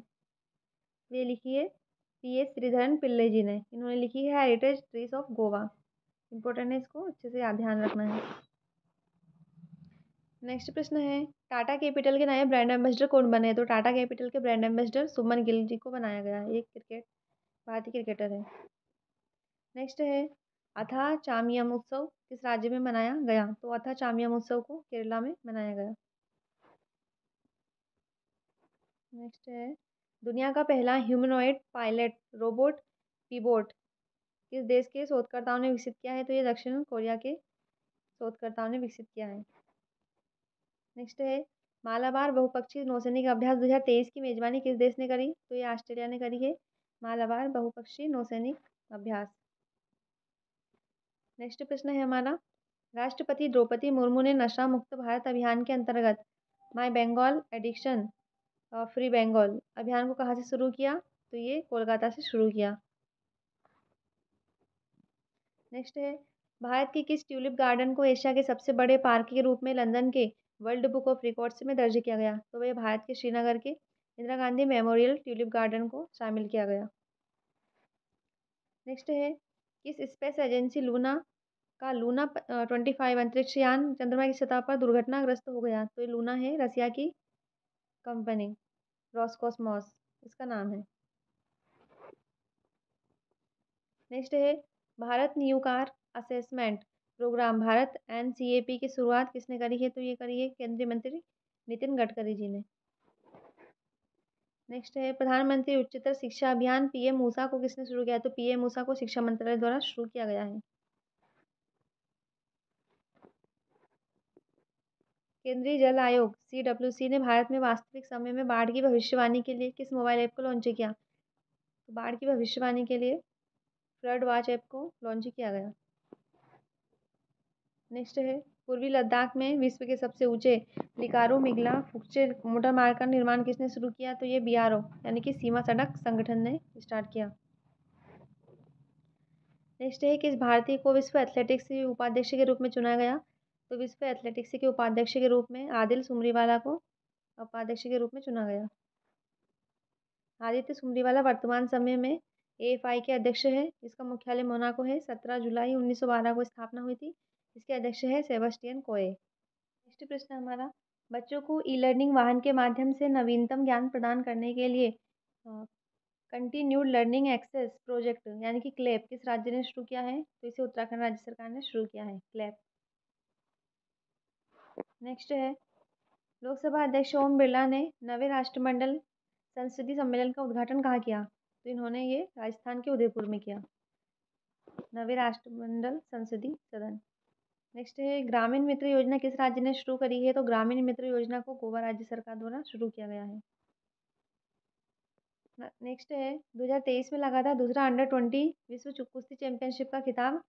ये लिखी है PS श्रीधरन पिल्ले जी ने। इन्होंने लिखी है heritage trees of Goa. Important है, इसको अच्छे से ध्यान रखना है। नेक्स्ट प्रश्न है, टाटा कैपिटल के नए ब्रांड एम्बेसडर कौन बने? तो टाटा कैपिटल के ब्रांड एम्बेसडर शुभमन गिल जी को बनाया गया है। ये भारतीय क्रिकेटर है। नेक्स्ट है, अथा चामियम उत्सव किस राज्य में मनाया गया? तो अथा चामियम उत्सव को केरला में मनाया गया। नेक्स्ट है, दुनिया का पहला ह्यूमनॉइड पायलट रोबोट पीबोट किस देश के शोधकर्ताओं ने विकसित किया है? तो ये दक्षिण कोरिया के शोधकर्ताओं ने विकसित किया है। नेक्स्ट है, मालाबार बहुपक्षीय नौसैनिक अभ्यास 2023 की मेजबानी किस देश ने करी? तो ये ऑस्ट्रेलिया ने करी है, मालाबार बहुपक्षीय नौसैनिक अभ्यास। नेक्स्ट प्रश्न है हमारा, राष्ट्रपति द्रौपदी मुर्मू ने नशा मुक्त भारत अभियान के अंतर्गत माई बंगाल एडिक्शन फ्री बंगाल अभियान को कहाँ से शुरू किया? तो ये कोलकाता से शुरू किया। नेक्स्ट है, भारत के किस ट्यूलिप गार्डन को एशिया के सबसे बड़े पार्क के रूप में लंदन के वर्ल्ड बुक ऑफ रिकॉर्ड्स में दर्ज किया गया? तो वह भारत के श्रीनगर के Indira Gandhi memorial tulip garden को शामिल किया गया। नेक्स्ट है, किस स्पेस एजेंसी लूना का लूना 25 अंतरिक्ष यान चंद्रमा की सतह पर दुर्घटनाग्रस्त हो गया? तो ये लूना है रसिया की कंपनी, रॉसकॉस्मॉस इसका नाम है। नेक्स्ट है, Bharat new car assessment program Bharat NCAP की शुरुआत किसने करी है? तो ये करी है केंद्रीय मंत्री नितिन गडकरी जी ने। नेक्स्ट है, प्रधानमंत्री उच्चतर शिक्षा अभियान PM ऊषा को किसने शुरू किया? तो PM ऊषा को शिक्षा मंत्रालय द्वारा शुरू किया गया है। केंद्रीय जल आयोग CWC ने भारत में वास्तविक समय में बाढ़ की भविष्यवाणी के लिए किस मोबाइल ऐप को लॉन्च किया? तो बाढ़ की भविष्यवाणी के लिए फ्लड वॉच ऐप को लॉन्च किया गया। नेक्स्ट है, पूर्वी लद्दाख में विश्व के सबसे ऊंचे लिकारो मिगला फुक्चे मोटर मार्ग का निर्माण किसने शुरू किया? तो ये BRO यानी कि सीमा सड़क संगठन ने स्टार्ट किया। नेक्स्ट है, किस भारतीय को विश्व एथलेटिक्स के उपाध्यक्ष के रूप में चुना गया? तो विश्व एथलेटिक्स के उपाध्यक्ष के रूप में आदिल सुमरीवाला को उपाध्यक्ष के रूप में चुना गया। आदित्य सुमरीवाला वर्तमान समय में AFI के अध्यक्ष है, जिसका मुख्यालय मोनाको है। 17 जुलाई 1912 को स्थापना हुई थी। इसके अध्यक्ष है सेबेस्टियन कोए। नेक्स्ट प्रश्न हमारा, बच्चों को ई-लर्निंग वाहन के माध्यम से नवीनतम ज्ञान प्रदान करने के लिए कंटिन्यूड लर्निंग एक्सेस प्रोजेक्ट यानी कि क्लैप किस राज्य ने शुरू किया है? तो इसे उत्तराखंड राज्य सरकार ने शुरू किया है क्लैप। नेक्स्ट है, लोकसभा अध्यक्ष ओम बिरला ने नवे राष्ट्रमंडल संसदीय सम्मेलन का उद्घाटन कहाँ किया? तो इन्होंने ये राजस्थान के उदयपुर में किया, नवे राष्ट्रमंडल संसदीय सदन। नेक्स्ट है, ग्रामीण मित्र योजना किस राज्य ने शुरू करी है? तो ग्रामीण मित्र योजना को गोवा राज्य सरकार द्वारा शुरू किया गया है। नेक्स्ट है, 2023 में लगातार दूसरा अंडर-20 विश्व कुश्ती चैंपियनशिप का खिताब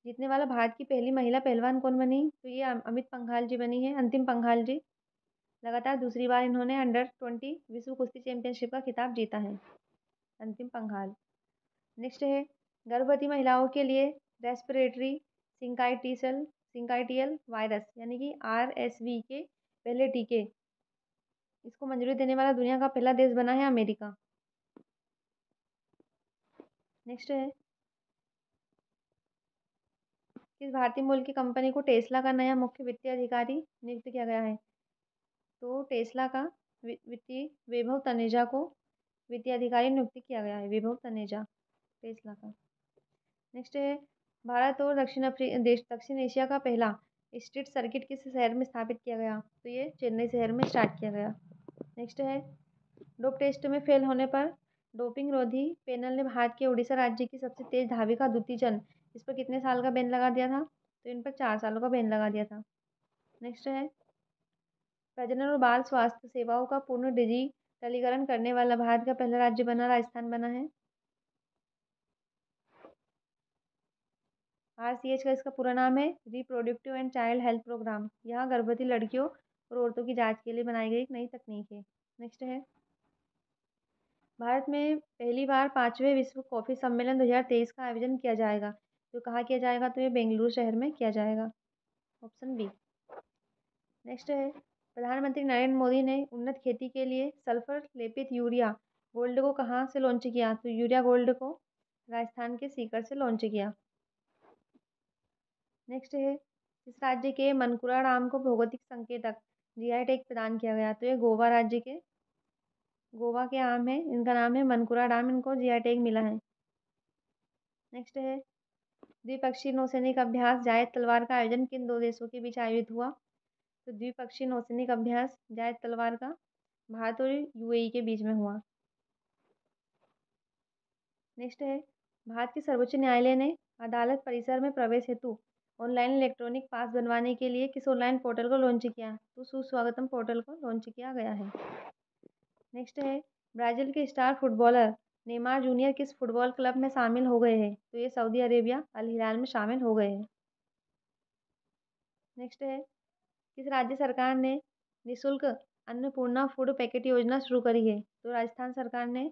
जीतने वाला भारत की पहली महिला पहलवान कौन बनी? तो ये अमित पंघाल जी बनी है, अंतिम पंघाल जी। लगातार दूसरी बार इन्होंने अंडर-20 विश्व कुश्ती चैंपियनशिप का खिताब जीता है, अंतिम पंघाल। नेक्स्ट है, गर्भवती महिलाओं के लिए रेस्पिरेटरी सिंकाइटियल वायरस यानी कि RSV के पहले टीके इसको मंजूरी देने वाला दुनिया का पहला देश बना है अमेरिका। नेक्स्ट है, किस भारतीय मूल की कंपनी को टेस्ला का नया मुख्य वित्तीय अधिकारी नियुक्त किया गया है? तो टेस्ला का वित्तीय वैभव तनेजा को वित्तीय अधिकारी नियुक्त किया गया है, वैभव तनेजा टेस्ला का। नेक्स्ट है, भारत और दक्षिण एशिया का पहला स्ट्रीट सर्किट किस शहर में स्थापित किया गया? तो ये चेन्नई शहर में स्टार्ट किया गया। नेक्स्ट है, डोप टेस्ट में फेल होने पर डोपिंग रोधी पैनल ने भारत के उड़ीसा राज्य की सबसे तेज धाविका द्युति चंद इस पर कितने साल का बैन लगा दिया था? तो इन पर 4 सालों का बैन लगा दिया था। नेक्स्ट है, प्रजनन और बाल स्वास्थ्य सेवाओं का पूर्ण डिजिटलीकरण करने वाला भारत का पहला राज्य बना राजस्थान बना है। RCH का इसका पूरा नाम है reproductive and child health program. यहाँ गर्भवती लड़कियों और औरतों की जांच के लिए बनाई गई एक नई तकनीक है। नेक्स्ट है, भारत में पहली बार 5वें विश्व कॉफी सम्मेलन 2023 का आयोजन किया जाएगा। तो कहाँ किया जाएगा? तो ये बेंगलुरु शहर में किया जाएगा, ऑप्शन बी। नेक्स्ट है, प्रधानमंत्री नरेंद्र मोदी ने उन्नत खेती के लिए सल्फर लेपित यूरिया गोल्ड को कहाँ से लॉन्च किया? तो यूरिया गोल्ड को राजस्थान के सीकर से लॉन्च किया। नेक्स्ट है, किस राज्य के मनकुरा डाम को भौगोलिक संकेतक जीआई टैग प्रदान किया गया? तो ये गोवा राज्य के गोवा के आम है, इनका नाम है मनकुरा डाम, इनको जीआई टैग मिला है। नेक्स्ट है द्विपक्षीय नौसैनिक अभ्यास जायद तलवार का आयोजन किन दो देशों के बीच आयोजित हुआ? तो द्विपक्षीय नौसैनिक अभ्यास जायद तलवार का भारत और यूएई के बीच में हुआ। नेक्स्ट है भारत के सर्वोच्च न्यायालय ने अदालत परिसर में प्रवेश हेतु ऑनलाइन इलेक्ट्रॉनिक पास बनवाने के लिए किस ऑनलाइन पोर्टल को लॉन्च किया? तो सुस्वागतम पोर्टल को लॉन्च किया गया है। नेक्स्ट है ब्राज़ील के स्टार फुटबॉलर नेमार जूनियर किस फुटबॉल क्लब में शामिल हो गए हैं? तो ये सऊदी अरेबिया अल हिलाल में शामिल हो गए हैं। नेक्स्ट है किस राज्य सरकार ने निःशुल्क अन्नपूर्णा फूड पैकेट योजना शुरू करी है? तो राजस्थान सरकार ने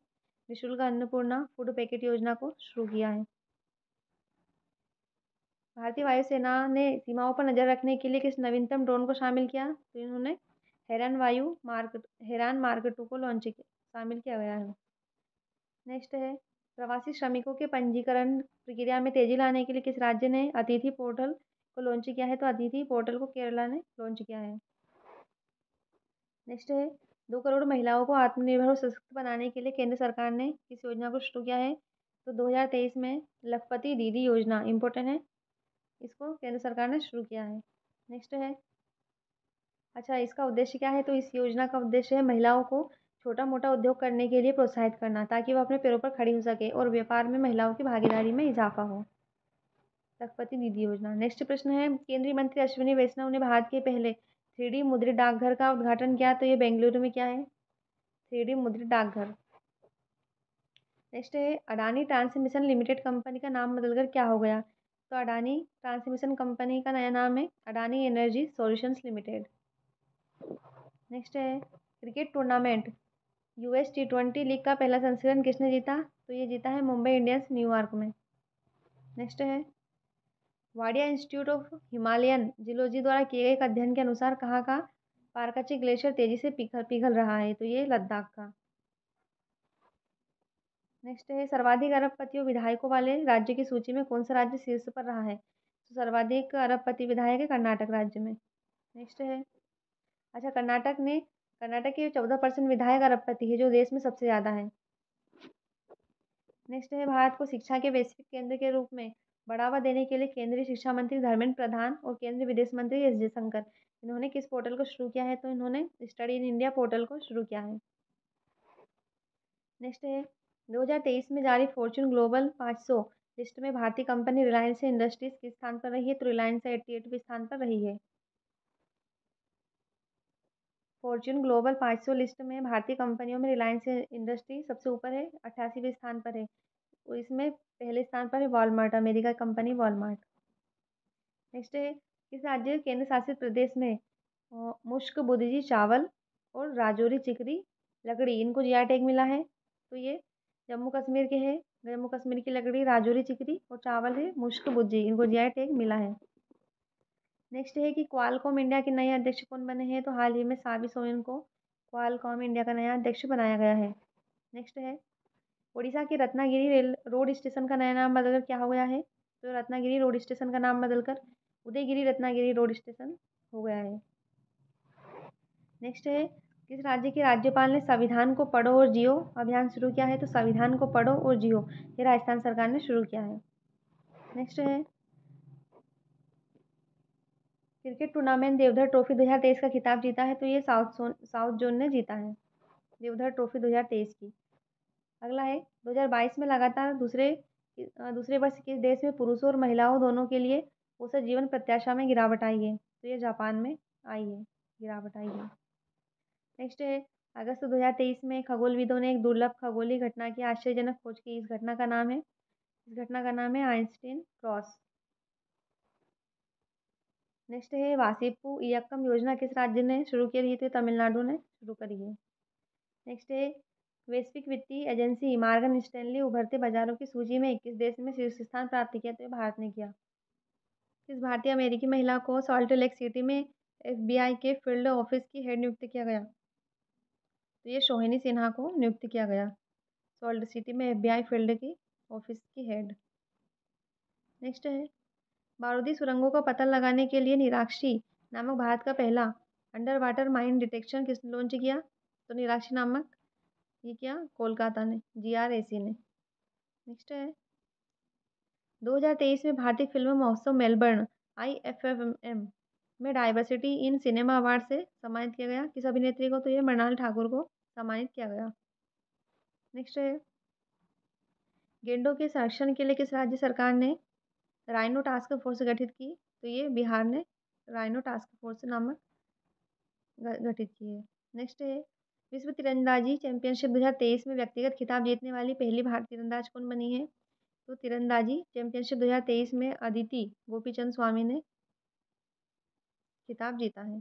निःशुल्क अन्नपूर्णा फूड पैकेट योजना को शुरू किया है। भारतीय वायुसेना ने सीमाओं पर नजर रखने के लिए किस नवीनतम ड्रोन को शामिल किया? तो इन्होंने हेरान मार्क 2 को लॉन्च किया, शामिल किया गया है। नेक्स्ट है प्रवासी श्रमिकों के पंजीकरण प्रक्रिया में तेजी लाने के लिए किस राज्य ने अतिथि पोर्टल को लॉन्च किया है? तो अतिथि पोर्टल को केरला ने लॉन्च किया है। नेक्स्ट है 2 करोड़ महिलाओं को आत्मनिर्भर और सशक्त बनाने के लिए केंद्र सरकार ने किस योजना को शुरू किया है? तो 2023 में लखपति दीदी योजना इम्पोर्टेंट है, इसको केंद्र सरकार ने शुरू किया है। नेक्स्ट है अच्छा इसका उद्देश्य क्या है? तो इस योजना का उद्देश्य है महिलाओं को छोटा मोटा उद्योग करने के लिए प्रोत्साहित करना ताकि वो अपने पैरों पर खड़ी हो सके और व्यापार में महिलाओं की भागीदारी में इजाफा हो। लखपति दीदी योजना। नेक्स्ट प्रश्न है केंद्रीय मंत्री अश्विनी वैष्णव ने भारत के पहले 3D मुद्रित डाकघर का उद्घाटन किया, तो ये बेंगलुरु में क्या है? 3D मुद्रित डाकघर। नेक्स्ट है अडानी ट्रांसमिशन लिमिटेड कंपनी का नाम बदलकर क्या हो गया? तो अडानी ट्रांसमिशन कंपनी का नया नाम है Adani energy solutions limited. Next है cricket tournament US T20 league का पहला संस्करण किसने जीता? तो ये जीता है मुंबई इंडियंस न्यूयॉर्क में। नेक्स्ट है Wadia institute of Himalayan geology द्वारा किए गए एक अध्ययन के अनुसार कहाँ का पारकाची ग्लेशियर तेजी से पिघल रहा है? तो ये लद्दाख का। नेक्स्ट है सर्वाधिक अरबपतियों विधायकों वाले राज्य की सूची में कौन सा राज्य शीर्ष पर रहा है? तो सर्वाधिक अरबपति विधायक है कर्नाटक राज्य में। नेक्स्ट है अच्छा कर्नाटक के 14% विधायक अरबपति है जो देश में सबसे ज़्यादा है। नेक्स्ट है भारत को शिक्षा के वैश्विक केंद्र के रूप में बढ़ावा देने के लिए केंद्रीय शिक्षा मंत्री धर्मेंद्र प्रधान और केंद्रीय विदेश मंत्री एस जयशंकर इन्होंने किस पोर्टल को शुरू किया है? तो इन्होंने स्टडी इन इंडिया पोर्टल को शुरू किया है। नेक्स्ट है 2023 में जारी फॉर्च्यून ग्लोबल 500 लिस्ट में भारतीय कंपनी रिलायंस इंडस्ट्रीज किस स्थान पर रही है? तो रिलायंस 88वें स्थान पर रही है। फॉर्च्यून ग्लोबल 500 लिस्ट में भारतीय कंपनियों में रिलायंस इंडस्ट्री सबसे ऊपर है, 88वें स्थान पर है। और इसमें पहले स्थान पर है Walmart, America company Walmart. Next है किस राज्य केंद्र शासित प्रदेश में मुश्क बुद्धी चावल और राजौरी चिकरी लकड़ी इनको जीआई टैग मिला है? तो ये जम्मू कश्मीर के हैं। जम्मू कश्मीर की लकड़ी राजौरी चिकरी और चावल है मुश्क बुद्धी, इनको जीआई टैग मिला है। नेक्स्ट है कि क्वालकॉम इंडिया के नए अध्यक्ष कौन बने हैं? तो हाल ही में साबी सोरेन को क्वालकॉम इंडिया का नया अध्यक्ष बनाया गया है। नेक्स्ट है उड़ीसा के रत्नागिरी रेल रोड स्टेशन का नया नाम बदलकर क्या हो गया है? तो रत्नागिरी रोड स्टेशन का नाम बदलकर उदयगिरी रत्नागिरी रोड स्टेशन हो गया है। नेक्स्ट है किस राज्य के राज्यपाल ने संविधान को पढ़ो और जियो अभियान शुरू किया है? तो संविधान को पढ़ो और जियो ये राजस्थान सरकार ने शुरू किया है। नेक्स्ट है क्रिकेट टूर्नामेंट देवधर ट्रॉफी 2023 का खिताब जीता है? तो ये साउथ जोन ने जीता है देवधर ट्रॉफी 2023 की। अगला है 2022 में लगातार दूसरे वर्ष किस देश में पुरुषों और महिलाओं दोनों के लिए औसत जीवन प्रत्याशा में गिरावट आई है? तो ये जापान में आई है, गिरावट आई है। नेक्स्ट है अगस्त 2023 में खगोलविदों ने एक दुर्लभ खगोलीय घटना की आश्चर्यजनक खोज की। इस घटना का नाम है आइंस्टीन क्रॉस। नेक्स्ट है वासिप्पू इयक्कम योजना किस राज्य ने शुरू की रही? तो तमिलनाडु ने शुरू करी है। नेक्स्ट है वैश्विक वित्तीय एजेंसी मॉर्गन स्टैनली उभरते बाजारों की सूची में किस देश में शीर्ष स्थान प्राप्त किया? तो भारत ने किया। किस भारतीय अमेरिकी महिला को सॉल्ट लेक सिटी में एफबीआई के फील्ड ऑफिस की हेड नियुक्त किया गया? तो ये सोहिनी सिन्हा को नियुक्त किया गया सॉल्ट सिटी में एफबीआई फील्ड की ऑफिस की हेड। नेक्स्ट है बारूदी सुरंगों का पता लगाने के लिए निराक्षी नामक भारत का पहला अंडर वाटर माइन डिटेक्शन किसने लॉन्च किया? तो निराक्षी नामक ये क्या कोलकाता ने, GRAC ने। नेक्स्ट है 2023 में भारतीय फिल्म महोत्सव मेलबर्न IFFM में डाइवर्सिटी इन सिनेमा अवार्ड से सम्मानित किया गया किस अभिनेत्री को? तो ये मृणाल ठाकुर को सम्मानित किया गया। नेक्स्ट है गेंडों के संरक्षण के लिए किस राज्य सरकार ने राइनो टास्क फोर्स गठित की? तो ये बिहार ने राइनो टास्क फोर्स नामक गठित की है। नेक्स्ट है विश्व तीरंदाजी चैंपियनशिप 2023 में व्यक्तिगत खिताब जीतने वाली पहली भारतीय तीरंदाज कौन बनी है? तो तीरंदाजी चैंपियनशिप 2023 में अदिति गोपीचंद स्वामी ने खिताब जीता है।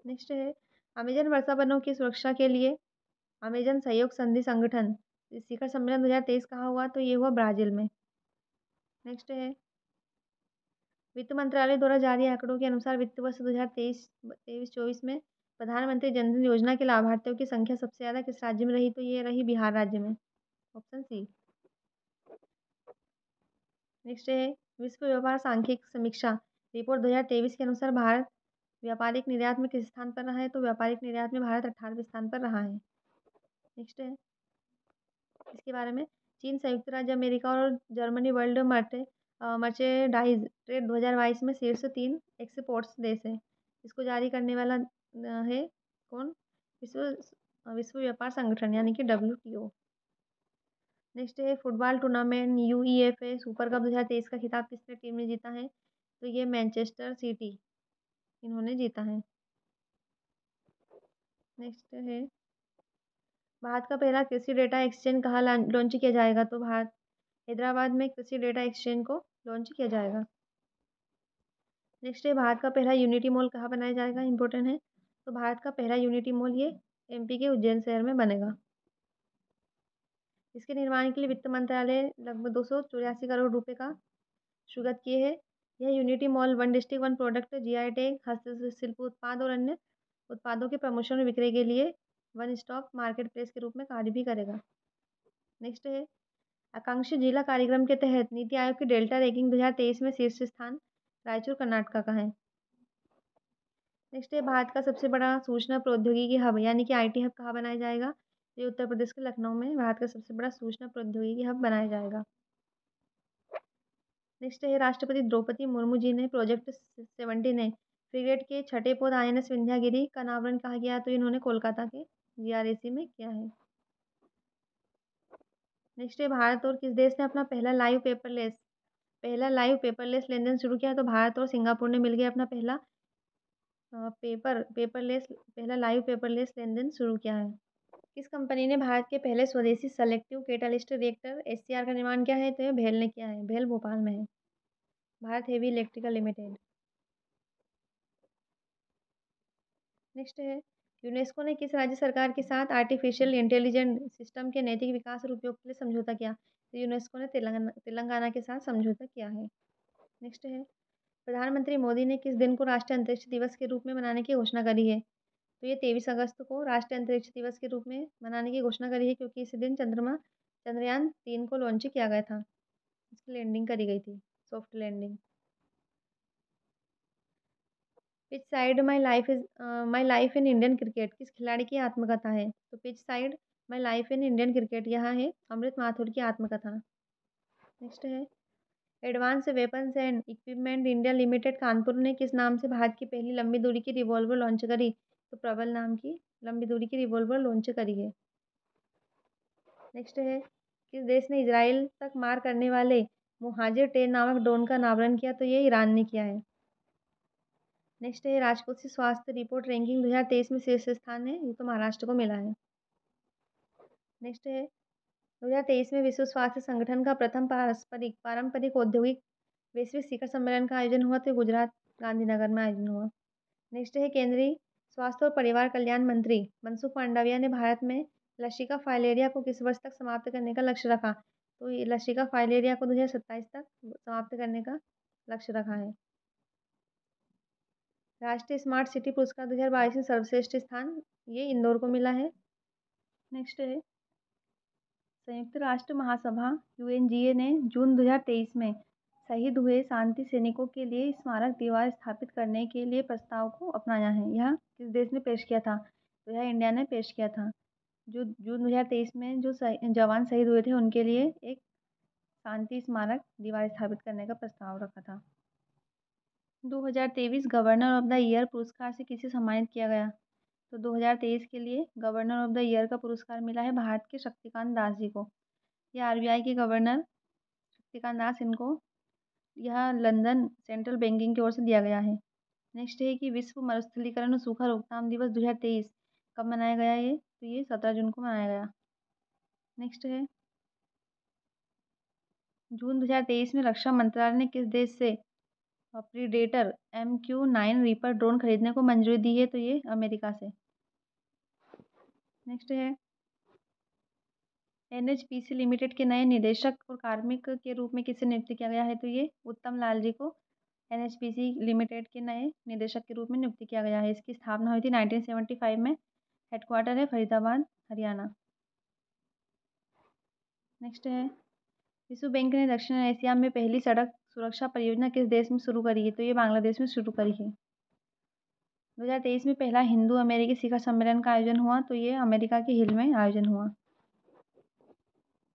नेक्स्ट है अमेजन वर्षा वनों की सुरक्षा के लिए अमेजन सहयोग संधि संगठन शिखर सम्मेलन 2023 कहाँ हुआ? तो ये हुआ ब्राजील में। नेक्स्ट है वित्त मंत्रालय द्वारा जारी आंकड़ों के अनुसार वित्त वर्ष 2023-24 में प्रधानमंत्री जन धन योजना के लाभार्थियों की संख्या सबसे ज़्यादा किस राज्य में रही? तो ये रही बिहार राज्य में, ऑप्शन सी। नेक्स्ट है विश्व व्यापार सांख्यिक समीक्षा रिपोर्ट 2023 के अनुसार भारत व्यापारिक निर्यात में किस स्थान पर रहा है? तो व्यापारिक निर्यात में भारत 18वें स्थान पर रहा है। नेक्स्ट है इसके बारे में चीन, संयुक्त राज्य अमेरिका और जर्मनी वर्ल्ड मर्चेंडाइज ट्रेड 2022 में शीर्ष 3 एक्सपोर्ट्स देश है। इसको जारी करने वाला है कौन? विश्व व्यापार संगठन यानी कि WTO। नेक्स्ट है football tournament UEFA super cup 2023 का खिताब किसने टीम ने जीता है? तो ये मैनचेस्टर सिटी इन्होंने जीता है। नेक्स्ट है भारत का पहला कृषि डेटा एक्सचेंज कहाँ लॉन्च किया जाएगा? तो भारत हैदराबाद में कृषि डेटा एक्सचेंज को लॉन्च किया जाएगा। नेक्स्ट है भारत का पहला यूनिटी मॉल कहाँ बनाया जाएगा? इंपॉर्टेंट है। तो भारत का पहला यूनिटी मॉल ये MP के उज्जैन शहर में बनेगा। इसके निर्माण के लिए वित्त मंत्रालय लगभग 284 करोड़ रुपए का शुरुआत किए है। यह unity mall 1 district 1 product GI tag हस्तशिल्प उत्पाद और अन्य उत्पादों के प्रमोशन और विक्रय के लिए वन स्टॉप मार्केट प्लेस के रूप में कार्य भी करेगा। नेक्स्ट है आकांक्षी जिला कार्यक्रम के तहत नीति आयोग की डेल्टा रैंकिंग 2023 में शीर्ष स्थान रायचूर कर्नाटका का है। नेक्स्ट है भारत का सबसे बड़ा सूचना प्रौद्योगिकी हब यानी कि IT हब कहाँ बनाया जाएगा? ये उत्तर प्रदेश के लखनऊ में भारत का सबसे बड़ा सूचना प्रौद्योगिकी हब बनाया जाएगा। नेक्स्ट है राष्ट्रपति द्रौपदी मुर्मू जी ने प्रोजेक्ट 70 ने फ्रिगेट के छठे पोत INS विंध्यागिरी का अनावरण कहाँ किया? तो इन्होंने कोलकाता के GRAC में किया है। नेक्स्ट है भारत और किस देश ने अपना पहला लाइव पेपरलेस लेन देन शुरू किया? तो भारत और सिंगापुर ने मिलकर अपना पहला लाइव पेपरलेस लेन देन शुरू किया है। किस कंपनी ने भारत के पहले स्वदेशी सेलेक्टिव कैटालिस्ट रिएक्टर SCR का निर्माण किया है? तो ये भेल ने किया है। भेल भोपाल में है, Bharat heavy electrical limited. Next है यूनेस्को ने किस राज्य सरकार के साथ आर्टिफिशियल इंटेलिजेंट सिस्टम के नैतिक विकास और उपयोग के लिए समझौता किया? तो यूनेस्को ने तेलंगाना के साथ समझौता किया है। नेक्स्ट है प्रधानमंत्री मोदी ने किस दिन को राष्ट्रीय अंतरिक्ष दिवस के रूप में मनाने की घोषणा करी है? तो ये 23 अगस्त को राष्ट्रीय अंतरिक्ष दिवस के रूप में मनाने की घोषणा करी है क्योंकि इसी दिन चंद्रयान 3 को लॉन्च किया गया था। इसकी लैंडिंग करी गई थी, soft landing. Pitch side my life in Indian cricket किस खिलाड़ी की आत्मकथा है? तो pitch side my life in Indian cricket यहाँ है अमृत माथुर की आत्मकथा। नेक्स्ट है advance weapons and equipment India limited Kanpur ने किस नाम से भारत की पहली लंबी दूरी की रिवॉल्वर लॉन्च करी? तो प्रबल नाम की लंबी दूरी की रिवॉल्वर लॉन्च करी है। नेक्स्ट है किस देश ने इजराइल तक मार करने वाले मुहाजिर 10 नामक ड्रोन का अनावरण किया? तो ये ईरान ने किया है। नेक्स्ट है राजकोषीय स्वास्थ्य रिपोर्ट रैंकिंग 2023 में शीर्ष स्थान है, ये तो महाराष्ट्र को मिला है। नेक्स्ट है 2023 में विश्व स्वास्थ्य संगठन का प्रथम पारंपरिक औद्योगिक वैश्विक शिखर सम्मेलन का आयोजन हुआ, तो गुजरात गांधीनगर में आयोजन हुआ। नेक्स्ट है केंद्रीय स्वास्थ्य और परिवार कल्याण मंत्री मनसुख मांडविया ने भारत में लसिका फाइलेरिया को किस वर्ष तक समाप्त करने का लक्ष्य रखा? तो ये लसिका फाइलेरिया को 2027 तक समाप्त करने का लक्ष्य रखा है। राष्ट्रीय स्मार्ट सिटी पुरस्कार 2022 में सर्वश्रेष्ठ स्थान ये इंदौर को मिला है। नेक्स्ट है संयुक्त राष्ट्र महासभा UNGA ने जून 2023 में शहीद हुए शांति सैनिकों के लिए स्मारक दीवार स्थापित करने के लिए प्रस्ताव को अपनाया है। यह किस देश ने पेश किया था? तो यह इंडिया ने पेश किया था। जो जून 2023 में जो जवान शहीद हुए थे उनके लिए एक शांति स्मारक दीवार स्थापित करने का प्रस्ताव रखा था। 2023 गवर्नर ऑफ द ईयर पुरस्कार से किसे सम्मानित किया गया? तो 2023 के लिए गवर्नर ऑफ द ईयर का पुरस्कार मिला है भारत के शक्तिकांत दास जी को। यह आरबीआई के गवर्नर शक्तिकांत दास, इनको यह लंदन सेंट्रल बैंकिंग की ओर से दिया गया है। नेक्स्ट है कि विश्व मरुस्थलीकरण और सूखा रोकथाम दिवस 2023 कब मनाया गया? ये तो ये 17 जून को मनाया गया। नेक्स्ट है जून 2023 में रक्षा मंत्रालय ने किस देश से प्रीडेटर MQ-9 रीपर ड्रोन खरीदने को मंजूरी दी है? तो ये अमेरिका से। नेक्स्ट है NHPC लिमिटेड के नए निदेशक और कार्मिक के रूप में किसे नियुक्त किया गया है? तो ये उत्तम लाल जी को NHPC लिमिटेड के नए निदेशक के रूप में नियुक्त किया गया है। इसकी स्थापना हुई थी 1975 में। हेडक्वार्टर है फरीदाबाद, हरियाणा। नेक्स्ट है विश्व बैंक ने दक्षिण एशिया में पहली सड़क सुरक्षा परियोजना किस देश में शुरू करी है? तो ये बांग्लादेश में शुरू करी है। 2023 में पहला हिंदू अमेरिकी शिखर सम्मेलन का आयोजन हुआ, तो ये अमेरिका के हिल में आयोजन हुआ।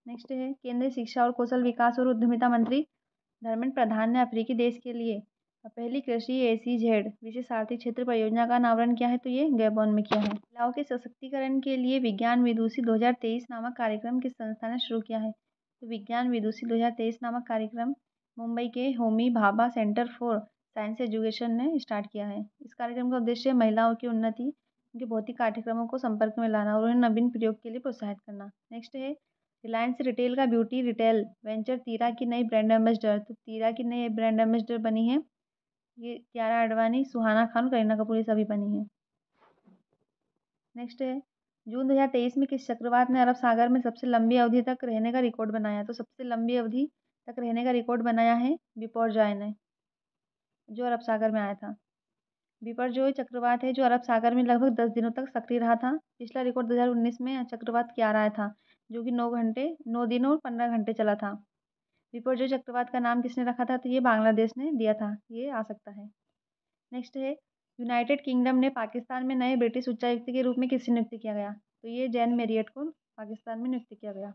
नेक्स्ट है केंद्रीय शिक्षा और कौशल विकास और उद्यमिता मंत्री धर्मेंद्र प्रधान ने अफ्रीकी देश के लिए पहली कृषि SEZ विशेष आर्थिक क्षेत्र परियोजना का अनावरण किया है, तो ये गैबोन में किया है। महिलाओं के सशक्तिकरण के लिए विज्ञान विदूषी 2023 नामक कार्यक्रम किस संस्था ने शुरू किया है? तो विज्ञान विदूषी 2023 नामक कार्यक्रम मुंबई के Homi Bhabha centre for science education ने स्टार्ट किया है। इस कार्यक्रम का उद्देश्य महिलाओं की उन्नति, उनके भौतिक पाठ्यक्रमों को संपर्क में लाना और उन्हें नवीन प्रयोग के लिए प्रोत्साहित करना। नेक्स्ट है रिलायंस रिटेल का ब्यूटी रिटेल वेंचर तीरा की नई ब्रांड एम्बेसडर। तो तीरा की नई ब्रांड एम्बेसडर बनी है ये कियारा आडवाणी, सुहाना खान, करीना कपूर, ये सभी बनी है। नेक्स्ट है जून 2023 में किस चक्रवात ने अरब सागर में सबसे लंबी अवधि तक रहने का रिकॉर्ड बनाया? तो सबसे लंबी अवधि तक रहने का रिकॉर्ड बनाया है बिपरजॉय ने, जो अरब सागर में आया था। बिपरजॉय चक्रवात है जो अरब सागर में लगभग 10 दिनों तक सक्रिय रहा था। पिछला रिकॉर्ड 2019 में चक्रवात कियारा आया था, जो कि 9 दिन और 15 घंटे चला था। बिपरजॉय चक्रवात का नाम किसने रखा था? तो ये बांग्लादेश ने दिया था। ये आ सकता है। नेक्स्ट है यूनाइटेड किंगडम ने पाकिस्तान में नए ब्रिटिश उच्चायुक्त के रूप में किसे नियुक्त किया गया? तो ये जैन मेरियट को पाकिस्तान में नियुक्त किया गया।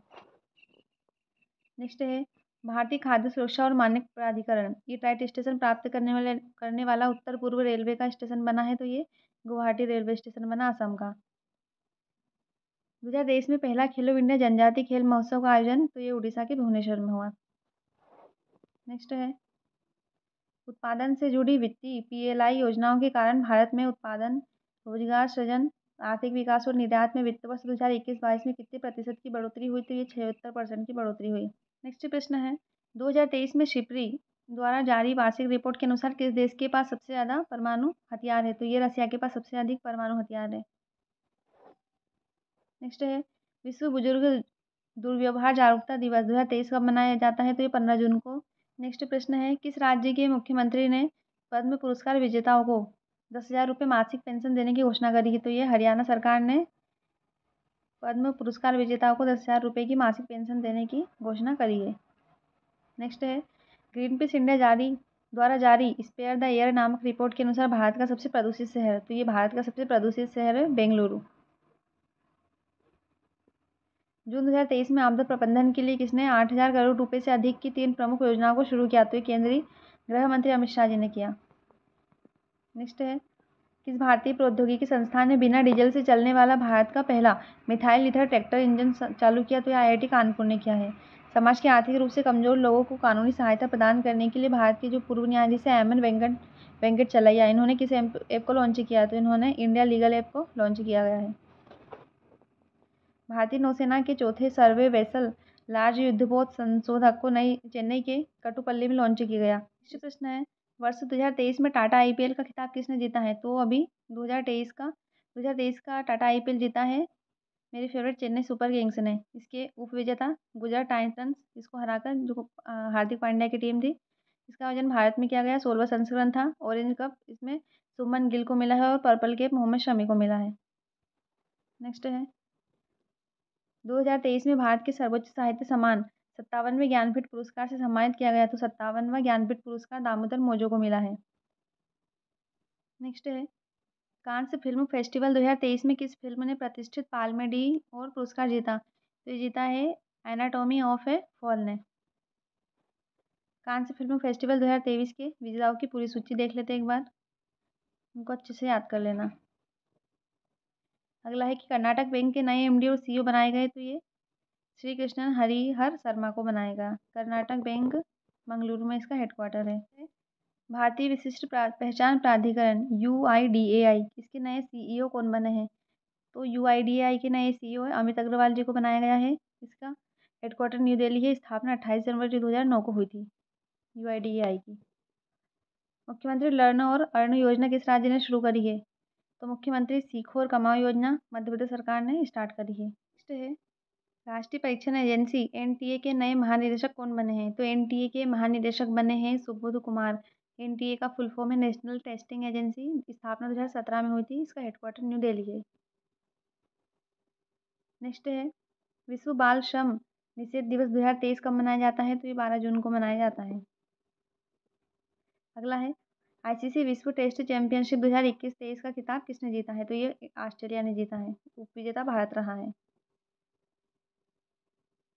नेक्स्ट है भारतीय खाद्य सुरक्षा और मानक प्राधिकरण ये टाइट स्टेशन प्राप्त करने वाला उत्तर पूर्व रेलवे का स्टेशन बना है, तो ये गुवाहाटी रेलवे स्टेशन बना असम का। 2023 में पहला खेलो इंडिया जनजातीय खेल महोत्सव का आयोजन, तो ये उड़ीसा के भुवनेश्वर में हुआ। नेक्स्ट है उत्पादन से जुड़ी वित्तीय PLI योजनाओं के कारण भारत में उत्पादन, रोजगार सृजन, आर्थिक विकास और निर्यात में वित्त वर्ष 2021-22 में कितने प्रतिशत की बढ़ोतरी हुई? तो ये 76% की बढ़ोतरी हुई। नेक्स्ट प्रश्न है 2023 में शिप्री द्वारा जारी वार्षिक रिपोर्ट के अनुसार किस देश के पास सबसे ज़्यादा परमाणु हथियार है? तो ये रसिया के पास सबसे अधिक परमाणु हथियार है। नेक्स्ट है विश्व बुजुर्ग दुर्व्यवहार जागरूकता दिवस 2023 कब मनाया जाता है? तो ये 15 जून को। नेक्स्ट प्रश्न है किस राज्य के मुख्यमंत्री ने पद्म पुरस्कार विजेताओं को 10,000 रुपये मासिक पेंशन देने की घोषणा करी है? तो ये हरियाणा सरकार ने पद्म पुरस्कार विजेताओं को 10,000 रुपये की मासिक पेंशन देने की घोषणा करी है। नेक्स्ट है ग्रीन पीस इंडिया द्वारा जारी स्पेयर द एयर नामक रिपोर्ट के अनुसार भारत का सबसे प्रदूषित शहर, तो ये भारत का सबसे प्रदूषित शहर है बेंगलुरु। जून 2023 में आपदा प्रबंधन के लिए किसने 8,000 करोड़ रुपए से अधिक की 3 प्रमुख योजनाओं को शुरू किया? तो ये केंद्रीय गृह मंत्री अमित शाह जी ने किया। नेक्स्ट है किस भारतीय प्रौद्योगिकी संस्थान ने बिना डीजल से चलने वाला भारत का पहला मिथाइल ईथर ट्रैक्टर इंजन चालू किया? तो ये IIT कानपुर ने किया है। समाज के आर्थिक रूप से कमजोर लोगों को कानूनी सहायता प्रदान करने के लिए भारत के जो पूर्व न्यायाधीश है MN वेंकट चलैया, इन्होंने किस ऐप को लॉन्च किया? तो इन्होंने इंडिया लीगल ऐप को लॉन्च किया गया है। भारतीय नौसेना के चौथे सर्वे वेसल लार्ज युद्धपोत संशोधक को नई चेन्नई के कटुपल्ली में लॉन्च किया गया। नेक्स्ट प्रश्न है वर्ष 2023 में टाटा IPL का खिताब किसने जीता है? तो अभी 2023 का टाटा IPL जीता है मेरी फेवरेट चेन्नई सुपर किंग्स ने। इसके उप विजेता गुजरात टाइटंस, इसको हराकर, जो हार्दिक पांड्या की टीम थी। इसका आयोजन भारत में किया गया, 16वां संस्करण था। ऑरेंज कप इसमें सुमन गिल को मिला है और पर्पल कैप मोहम्मद शमी को मिला है। नेक्स्ट है 2023 में भारत के सर्वोच्च साहित्य सम्मान 57वें ज्ञानपीठ पुरस्कार से सम्मानित किया गया, तो 57वां ज्ञानपीठ पुरस्कार दामोदर मौजो को मिला है। नेक्स्ट है, कांस फिल्म फेस्टिवल 2023 में किस फिल्म ने प्रतिष्ठित पाल्मे डी और पुरस्कार जीता? तो ये जीता है एनाटॉमी ऑफ ए फॉल ने। कांस फिल्म फेस्टिवल 2023 के विजेताओं की पूरी सूची देख लेते हैं एक बार, उनको अच्छे से याद कर लेना। अगला है कि कर्नाटक बैंक के नए एमडी और सीईओ बनाए गए, तो ये श्री कृष्णन हरिहर शर्मा को बनाएगा। कर्नाटक बैंक मंगलुरु में इसका हेडक्वार्टर है। भारतीय विशिष्ट पहचान प्राधिकरण UIDAI, इसके नए सीईओ कौन बने हैं? तो UIDAI के नए सीईओ अमित अग्रवाल जी को बनाया गया है। इसका हेडक्वार्टर न्यू दिल्ली है। स्थापना 28 जनवरी 2009 को हुई थी UIDAI की। मुख्यमंत्री लर्न और अर्न योजना किस राज्य ने शुरू करी है? तो मुख्यमंत्री सीखो और कमाओ योजना मध्य प्रदेश सरकार ने स्टार्ट करी है। नेक्स्ट है, राष्ट्रीय परीक्षण एजेंसी NTA के नए महानिदेशक कौन बने हैं? तो NTA के महानिदेशक बने हैं सुबोध कुमार। NTA का फुल फॉर्म है नेशनल टेस्टिंग एजेंसी। स्थापना 2017 में हुई थी। इसका हेडक्वार्टर न्यू दिल्ली है। नेक्स्ट है, विश्व बाल श्रम निषेध दिवस 2023 कब मनाया जाता है? तो ये 12 जून को मनाया जाता है। अगला है, ICC विश्व टेस्ट चैंपियनशिप 2021-23 का खिताब किसने जीता है? तो ये ऑस्ट्रेलिया ने जीता है। उपविजेता भारत रहा है।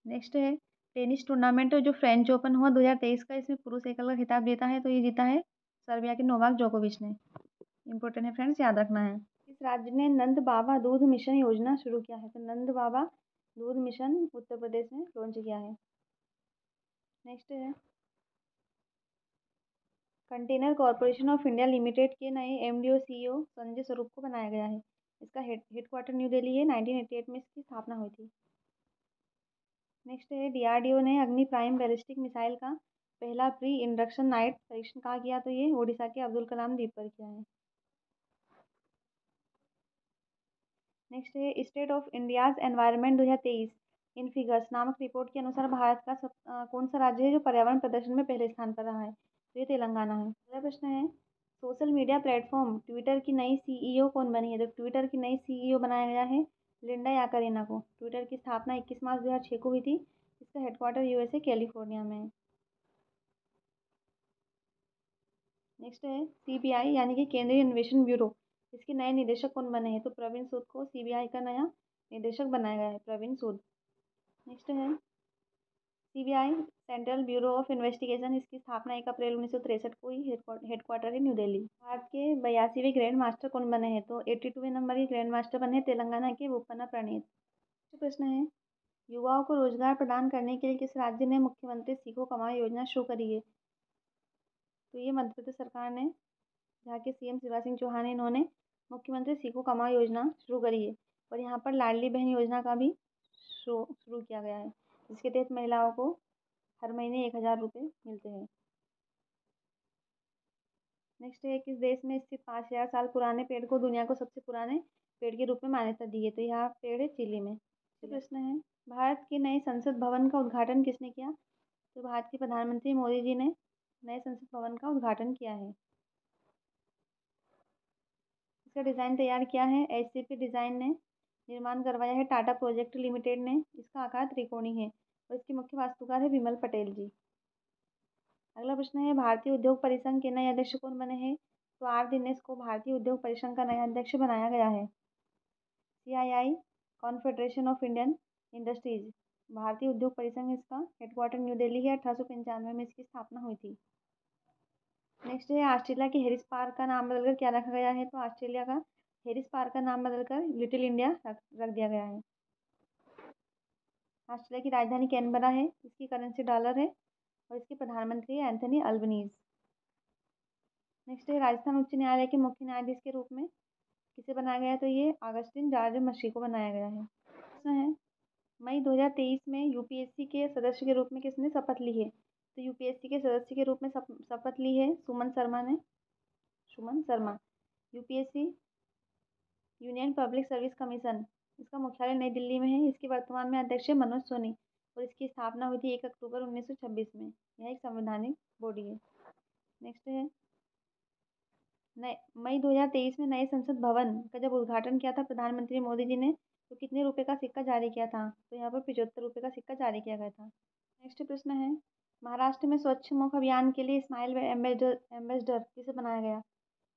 नेक्स्ट है, टेनिस टूर्नामेंट जो फ्रेंच ओपन हुआ 2023 का, इसमें पुरुष एकल का खिताब जीता है, तो ये जीता है सर्बिया के नोवाक जोकोविच ने। इंपॉर्टेंट है फ्रेंड्स, याद रखना है। इस राज्य ने नंद बाबा दूध मिशन योजना शुरू किया है? तो नंद बाबा दूध मिशन उत्तर प्रदेश में लॉन्च किया है। नेक्स्ट है, container corporation of India limited के नए MD और CEO संजय स्वरूप को बनाया गया है। इसका हेडक्वार्टर न्यू दिल्ली है। 1988 में इसकी स्थापना हुई थी। नेक्स्ट है, DRDO ने अग्नि प्राइम बैलिस्टिक मिसाइल का पहला प्री इंडक्शन नाइट परीक्षण कहाँ किया? तो ये ओडिशा के अब्दुल कलाम द्वीप पर किया है। नेक्स्ट है, state of India's environment 2023 in figures नामक रिपोर्ट के अनुसार भारत का कौन सा राज्य है जो पर्यावरण प्रदर्शन में पहले स्थान पर रहा है? तो ये तेलंगाना है। अगला प्रश्न है, सोशल मीडिया प्लेटफॉर्म ट्विटर की नई CEO कौन बनी है? तो ट्विटर की नई CEO बनाया गया है लिंडा याकारिना को। ट्विटर की स्थापना 21 मार्च 2006 को हुई थी। इसका हेडक्वार्टर USA कैलिफोर्निया में है। नेक्स्ट है, CBI यानी कि केंद्रीय अन्वेषण ब्यूरो, इसके नए निदेशक कौन बने हैं? तो प्रवीण सूद को CBI का नया निदेशक बनाया गया है, प्रवीण सूद। नेक्स्ट है, CBI central bureau of investigation, इसकी स्थापना 1 अप्रैल 1963 को हुई। हेडक्वार्टर है न्यू दिल्ली। भारत के 82वें ग्रैंड मास्टर कौन बने हैं? तो 82वें नंबर के ग्रैंड मास्टर बने तेलंगाना के बोपन्ना प्रणीत। प्रश्न है, युवाओं को रोजगार प्रदान करने के लिए किस राज्य ने मुख्यमंत्री सीखो कमाओ योजना शुरू करी है? तो ये मध्य प्रदेश सरकार ने, जहाँ के CM शिवराज सिंह चौहान है, इन्होंने मुख्यमंत्री सीखो कमाओ योजना शुरू करी है। और यहाँ पर लाडली बहन योजना का भी शुरू किया गया है, जिसके तहत महिलाओं को हर महीने 1000 रुपये मिलते हैं। नेक्स्ट है, किस देश में स्थित 5000 साल पुराने पेड़ को दुनिया को सबसे पुराने पेड़ के रूप में मान्यता दी है? तो यह पेड़ है चिली में। प्रश्न है, भारत के नए संसद भवन का उद्घाटन किसने किया? तो भारत के प्रधानमंत्री मोदी जी ने नए संसद भवन का उद्घाटन किया है। इसका डिज़ाइन तैयार किया है HCP डिज़ाइन ने। निर्माण करवाया है टाटा प्रोजेक्ट लिमिटेड ने। इसका आकार त्रिकोणीय है और इसके मुख्य वास्तुकार है विमल पटेल जी। अगला प्रश्न है, भारतीय उद्योग परिसंघ के नए अध्यक्ष कौन बने हैं? तो R दिनेश को भारतीय उद्योग परिसंघ का नया अध्यक्ष बनाया गया है। CII confederation of Indian industries, भारतीय उद्योग परिसंघ, इसका हेडक्वार्टर न्यू दिल्ली है। 1895 में इसकी स्थापना हुई थी। नेक्स्ट है, ऑस्ट्रेलिया के हैरिस पार्क का नाम बदलकर क्या रखा गया है? तो ऑस्ट्रेलिया का हैरिस पार्क का नाम बदलकर लिटिल इंडिया रख दिया गया है। ऑस्ट्रेलिया की राजधानी कैनबरा है। इसकी करेंसी डॉलर है और इसके प्रधानमंत्री है एंथनी अल्बनीज। नेक्स्ट है, राजस्थान उच्च न्यायालय के मुख्य न्यायाधीश के रूप में किसे बनाया गया है? तो ये अगस्टिन जॉर्ज मसी को बनाया गया है। प्रश्न है, मई 2023 में UPSC के सदस्य के रूप में किसने शपथ ली है? तो UPSC के सदस्य के रूप में शपथ ली है सुमन शर्मा ने। Suman Sharma. UPSC union public service commission, इसका मुख्यालय नई दिल्ली में है। इसके वर्तमान में अध्यक्ष है मनोज सोनी और इसकी स्थापना हुई थी 1 अक्टूबर 1926 में। यह एक संवैधानिक बॉडी है। नेक्स्ट है, नए मई 2023 में नए संसद भवन का जब उद्घाटन किया था प्रधानमंत्री मोदी जी ने, तो कितने रुपए का सिक्का जारी किया था? तो यहाँ पर 75 रुपये का सिक्का जारी किया गया था। नेक्स्ट प्रश्न है, महाराष्ट्र में स्वच्छ मुख अभियान के लिए स्माइल एम्बेसडर किसे बनाया गया?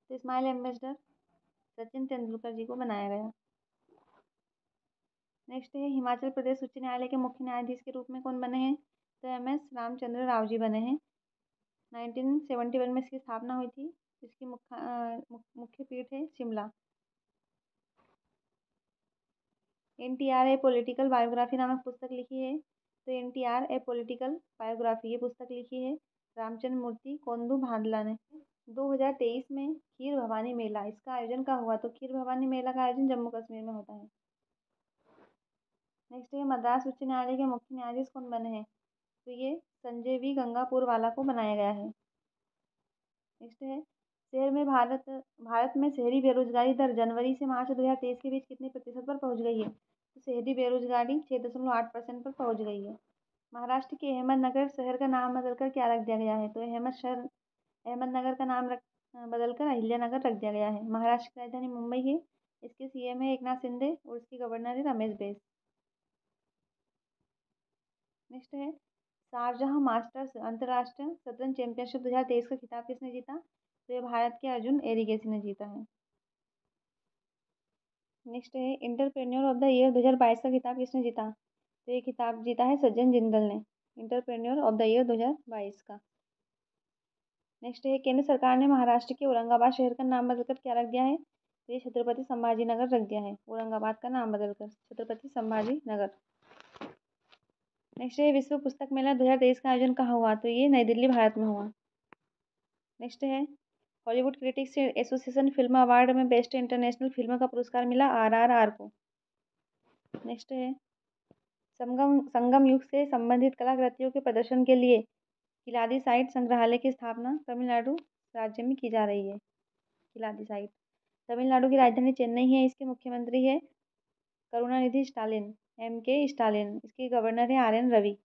तो स्माइल एम्बेसडर सचिन तेंदुलकर जी को बनाया गया। नेक्स्ट है, हिमाचल प्रदेश उच्च न्यायालय के मुख्य न्यायाधीश के रूप में कौन बने हैं? तो MS रामचंद्र राव जी बने हैं। 1971 में इसकी स्थापना हुई थी। इसकी मुख्य पीठ है शिमला। NTR ए पॉलिटिकल बायोग्राफी नामक पुस्तक लिखी है। तो NTR ए पॉलिटिकल बायोग्राफी ये पुस्तक लिखी है रामचंद्र मूर्ति कोंदू भादला ने। 2023 में खीर भवानी मेला, इसका आयोजन कहाँ हुआ? तो खीर भवानी मेला का आयोजन जम्मू कश्मीर में होता है। नेक्स्ट है, मद्रास उच्च न्यायालय के मुख्य न्यायाधीश कौन बने हैं? तो ये संजय V गंगापुरवाला को बनाया गया है। नेक्स्ट है, भारत में शहरी बेरोजगारी दर जनवरी से मार्च 2023 के बीच कितने प्रतिशत पर पहुंच गई है? तो शहरी बेरोजगारी 6.8% पर पहुंच गई है। महाराष्ट्र के अहमदनगर शहर का नाम बदलकर क्या रख दिया गया है? तो अहमदनगर का नाम बदलकर अहिल्यानगर रख दिया गया है। महाराष्ट्र की राजधानी मुंबई है। इसके CM है एकनाथ शिंदे और इसके गवर्नर है रमेश बैस। नेक्स्ट है, शारजाह मास्टर्स अंतर्राष्ट्रीय शतरंज चैंपियनशिप 2023 का खिताब किसने जीता? तो ये भारत के अर्जुन एरिगेसी ने जीता है। नेक्स्ट है, इंटरप्रेन्योर ऑफ द ईयर 2022 का खिताब किसने जीता? तो ये खिताब जीता है सज्जन जिंदल ने, इंटरप्रेन्योर ऑफ द ईयर 2022 का। नेक्स्ट है, केंद्र सरकार ने महाराष्ट्र के औरंगाबाद शहर का नाम बदलकर क्या रख दिया है? तो ये छत्रपति संभाजी नगर रख दिया है, औरंगाबाद का नाम बदलकर छत्रपति संभाजी नगर। नेक्स्ट है, विश्व पुस्तक मेला 2023 का आयोजन कहाँ हुआ? तो ये नई दिल्ली भारत में हुआ। नेक्स्ट है, Hollywood critics association film award में बेस्ट इंटरनेशनल फिल्म का पुरस्कार मिला RRR को। नेक्स्ट है, संगम युग से संबंधित कलाकृतियों के प्रदर्शन के लिए किलादी साइट संग्रहालय की स्थापना तमिलनाडु राज्य में की जा रही है। किलादी साइट तमिलनाडु की राजधानी चेन्नई है। इसके मुख्यमंत्री है करुणानिधि स्टालिन, MK स्टालिन। इसके गवर्नर है RN रवि।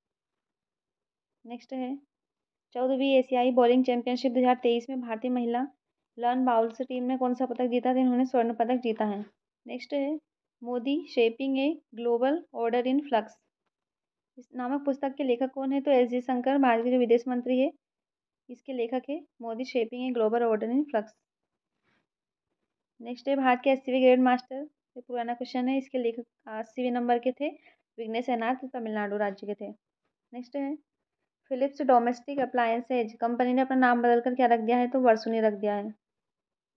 नेक्स्ट है, 14वीं एशियाई बॉलिंग चैंपियनशिप 2023 में भारतीय महिला लॉन बाउल्स टीम ने कौन सा पदक जीता था? इन्होंने स्वर्ण पदक जीता है। नेक्स्ट है, Modi shaping a global order in flux इस नामक पुस्तक के लेखक कौन है? तो S जयशंकर, भारत के जो विदेश मंत्री है, इसके लेखक है Modi shaping a global order in flux. Next है, भारत के 80वें ग्रेड मास्टर, ये पुराना क्वेश्चन है, इसके लेखक 80वें नंबर के थे विघ्नेश एनआर, तमिलनाडु राज्य के थे। नेक्स्ट है, फिलिप्स डोमेस्टिक अप्लायंसेज कंपनी ने अपना नाम बदलकर क्या रख दिया है? तो वर्सुनी रख दिया है।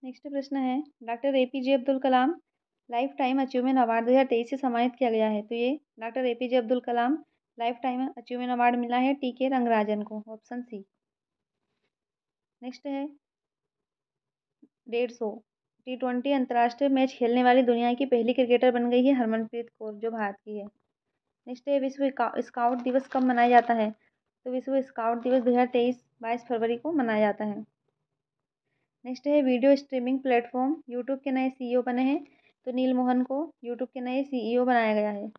नेक्स्ट प्रश्न है, doctor APJ Abdul Kalam life time achievement award 2023 से सम्मानित किया गया है। तो ये doctor APJ Abdul Kalam life time achievement award मिला है TK रंगराजन को, ऑप्शन C। नेक्स्ट है, 150 T20 अंतर्राष्ट्रीय मैच खेलने वाली दुनिया की पहली क्रिकेटर बन गई है हरमनप्रीत कौर, जो भारत की है। नेक्स्ट है, विश्व स्काउट दिवस कब मनाया जाता है? तो विश्व स्काउट दिवस 2023 22 फरवरी को मनाया जाता है। नेक्स्ट है, वीडियो स्ट्रीमिंग प्लेटफॉर्म यूट्यूब के नए CEO बने हैं। तो नील मोहन को यूट्यूब के नए CEO बनाया गया है।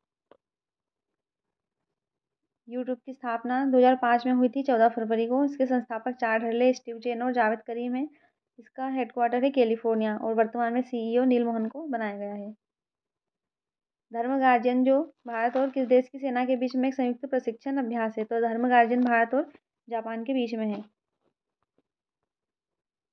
यूट्यूब की स्थापना 2005 में हुई थी 14 फरवरी को। इसके संस्थापक चार हरले, स्टीव चेन और जावेद करीम है। इसका हेडक्वार्टर है कैलिफोर्निया और वर्तमान में CEO नील मोहन को बनाया गया है। धर्म गार्जियन जो भारत और किस देश की सेना के बीच में एक संयुक्त प्रशिक्षण अभ्यास है? तो धर्म गार्जियन भारत और जापान के बीच में है।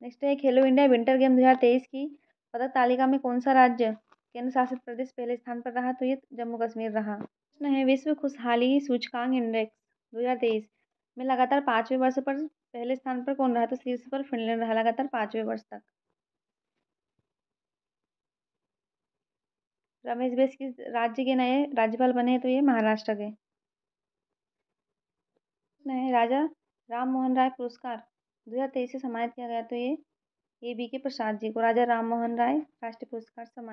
नेक्स्ट है, खेलो इंडिया विंटर गेम 2023 की पदक तालिका में कौन सा राज्य केंद्र शासित प्रदेश पहले स्थान पर रहा? तो ये जम्मू कश्मीर रहा। प्रश्न है, विश्व खुशहाली सूचकांक इंडेक्स 2023 में लगातार 5वें वर्ष पर पहले स्थान पर कौन रहा? तो शीर्ष पर फिनलैंड रहा लगातार 5वें वर्ष तक। रमेश बैस किस राज्य के नए राज्यपाल बने? तो ये महाराष्ट्र के। प्रश्न है, राजा राम मोहन राय पुरस्कार 2023 से सम्मानित किया गया। तो ये ABK प्रसाद जी को राजा राम मोहन राय राष्ट्रीय पुरस्कार सम्मानित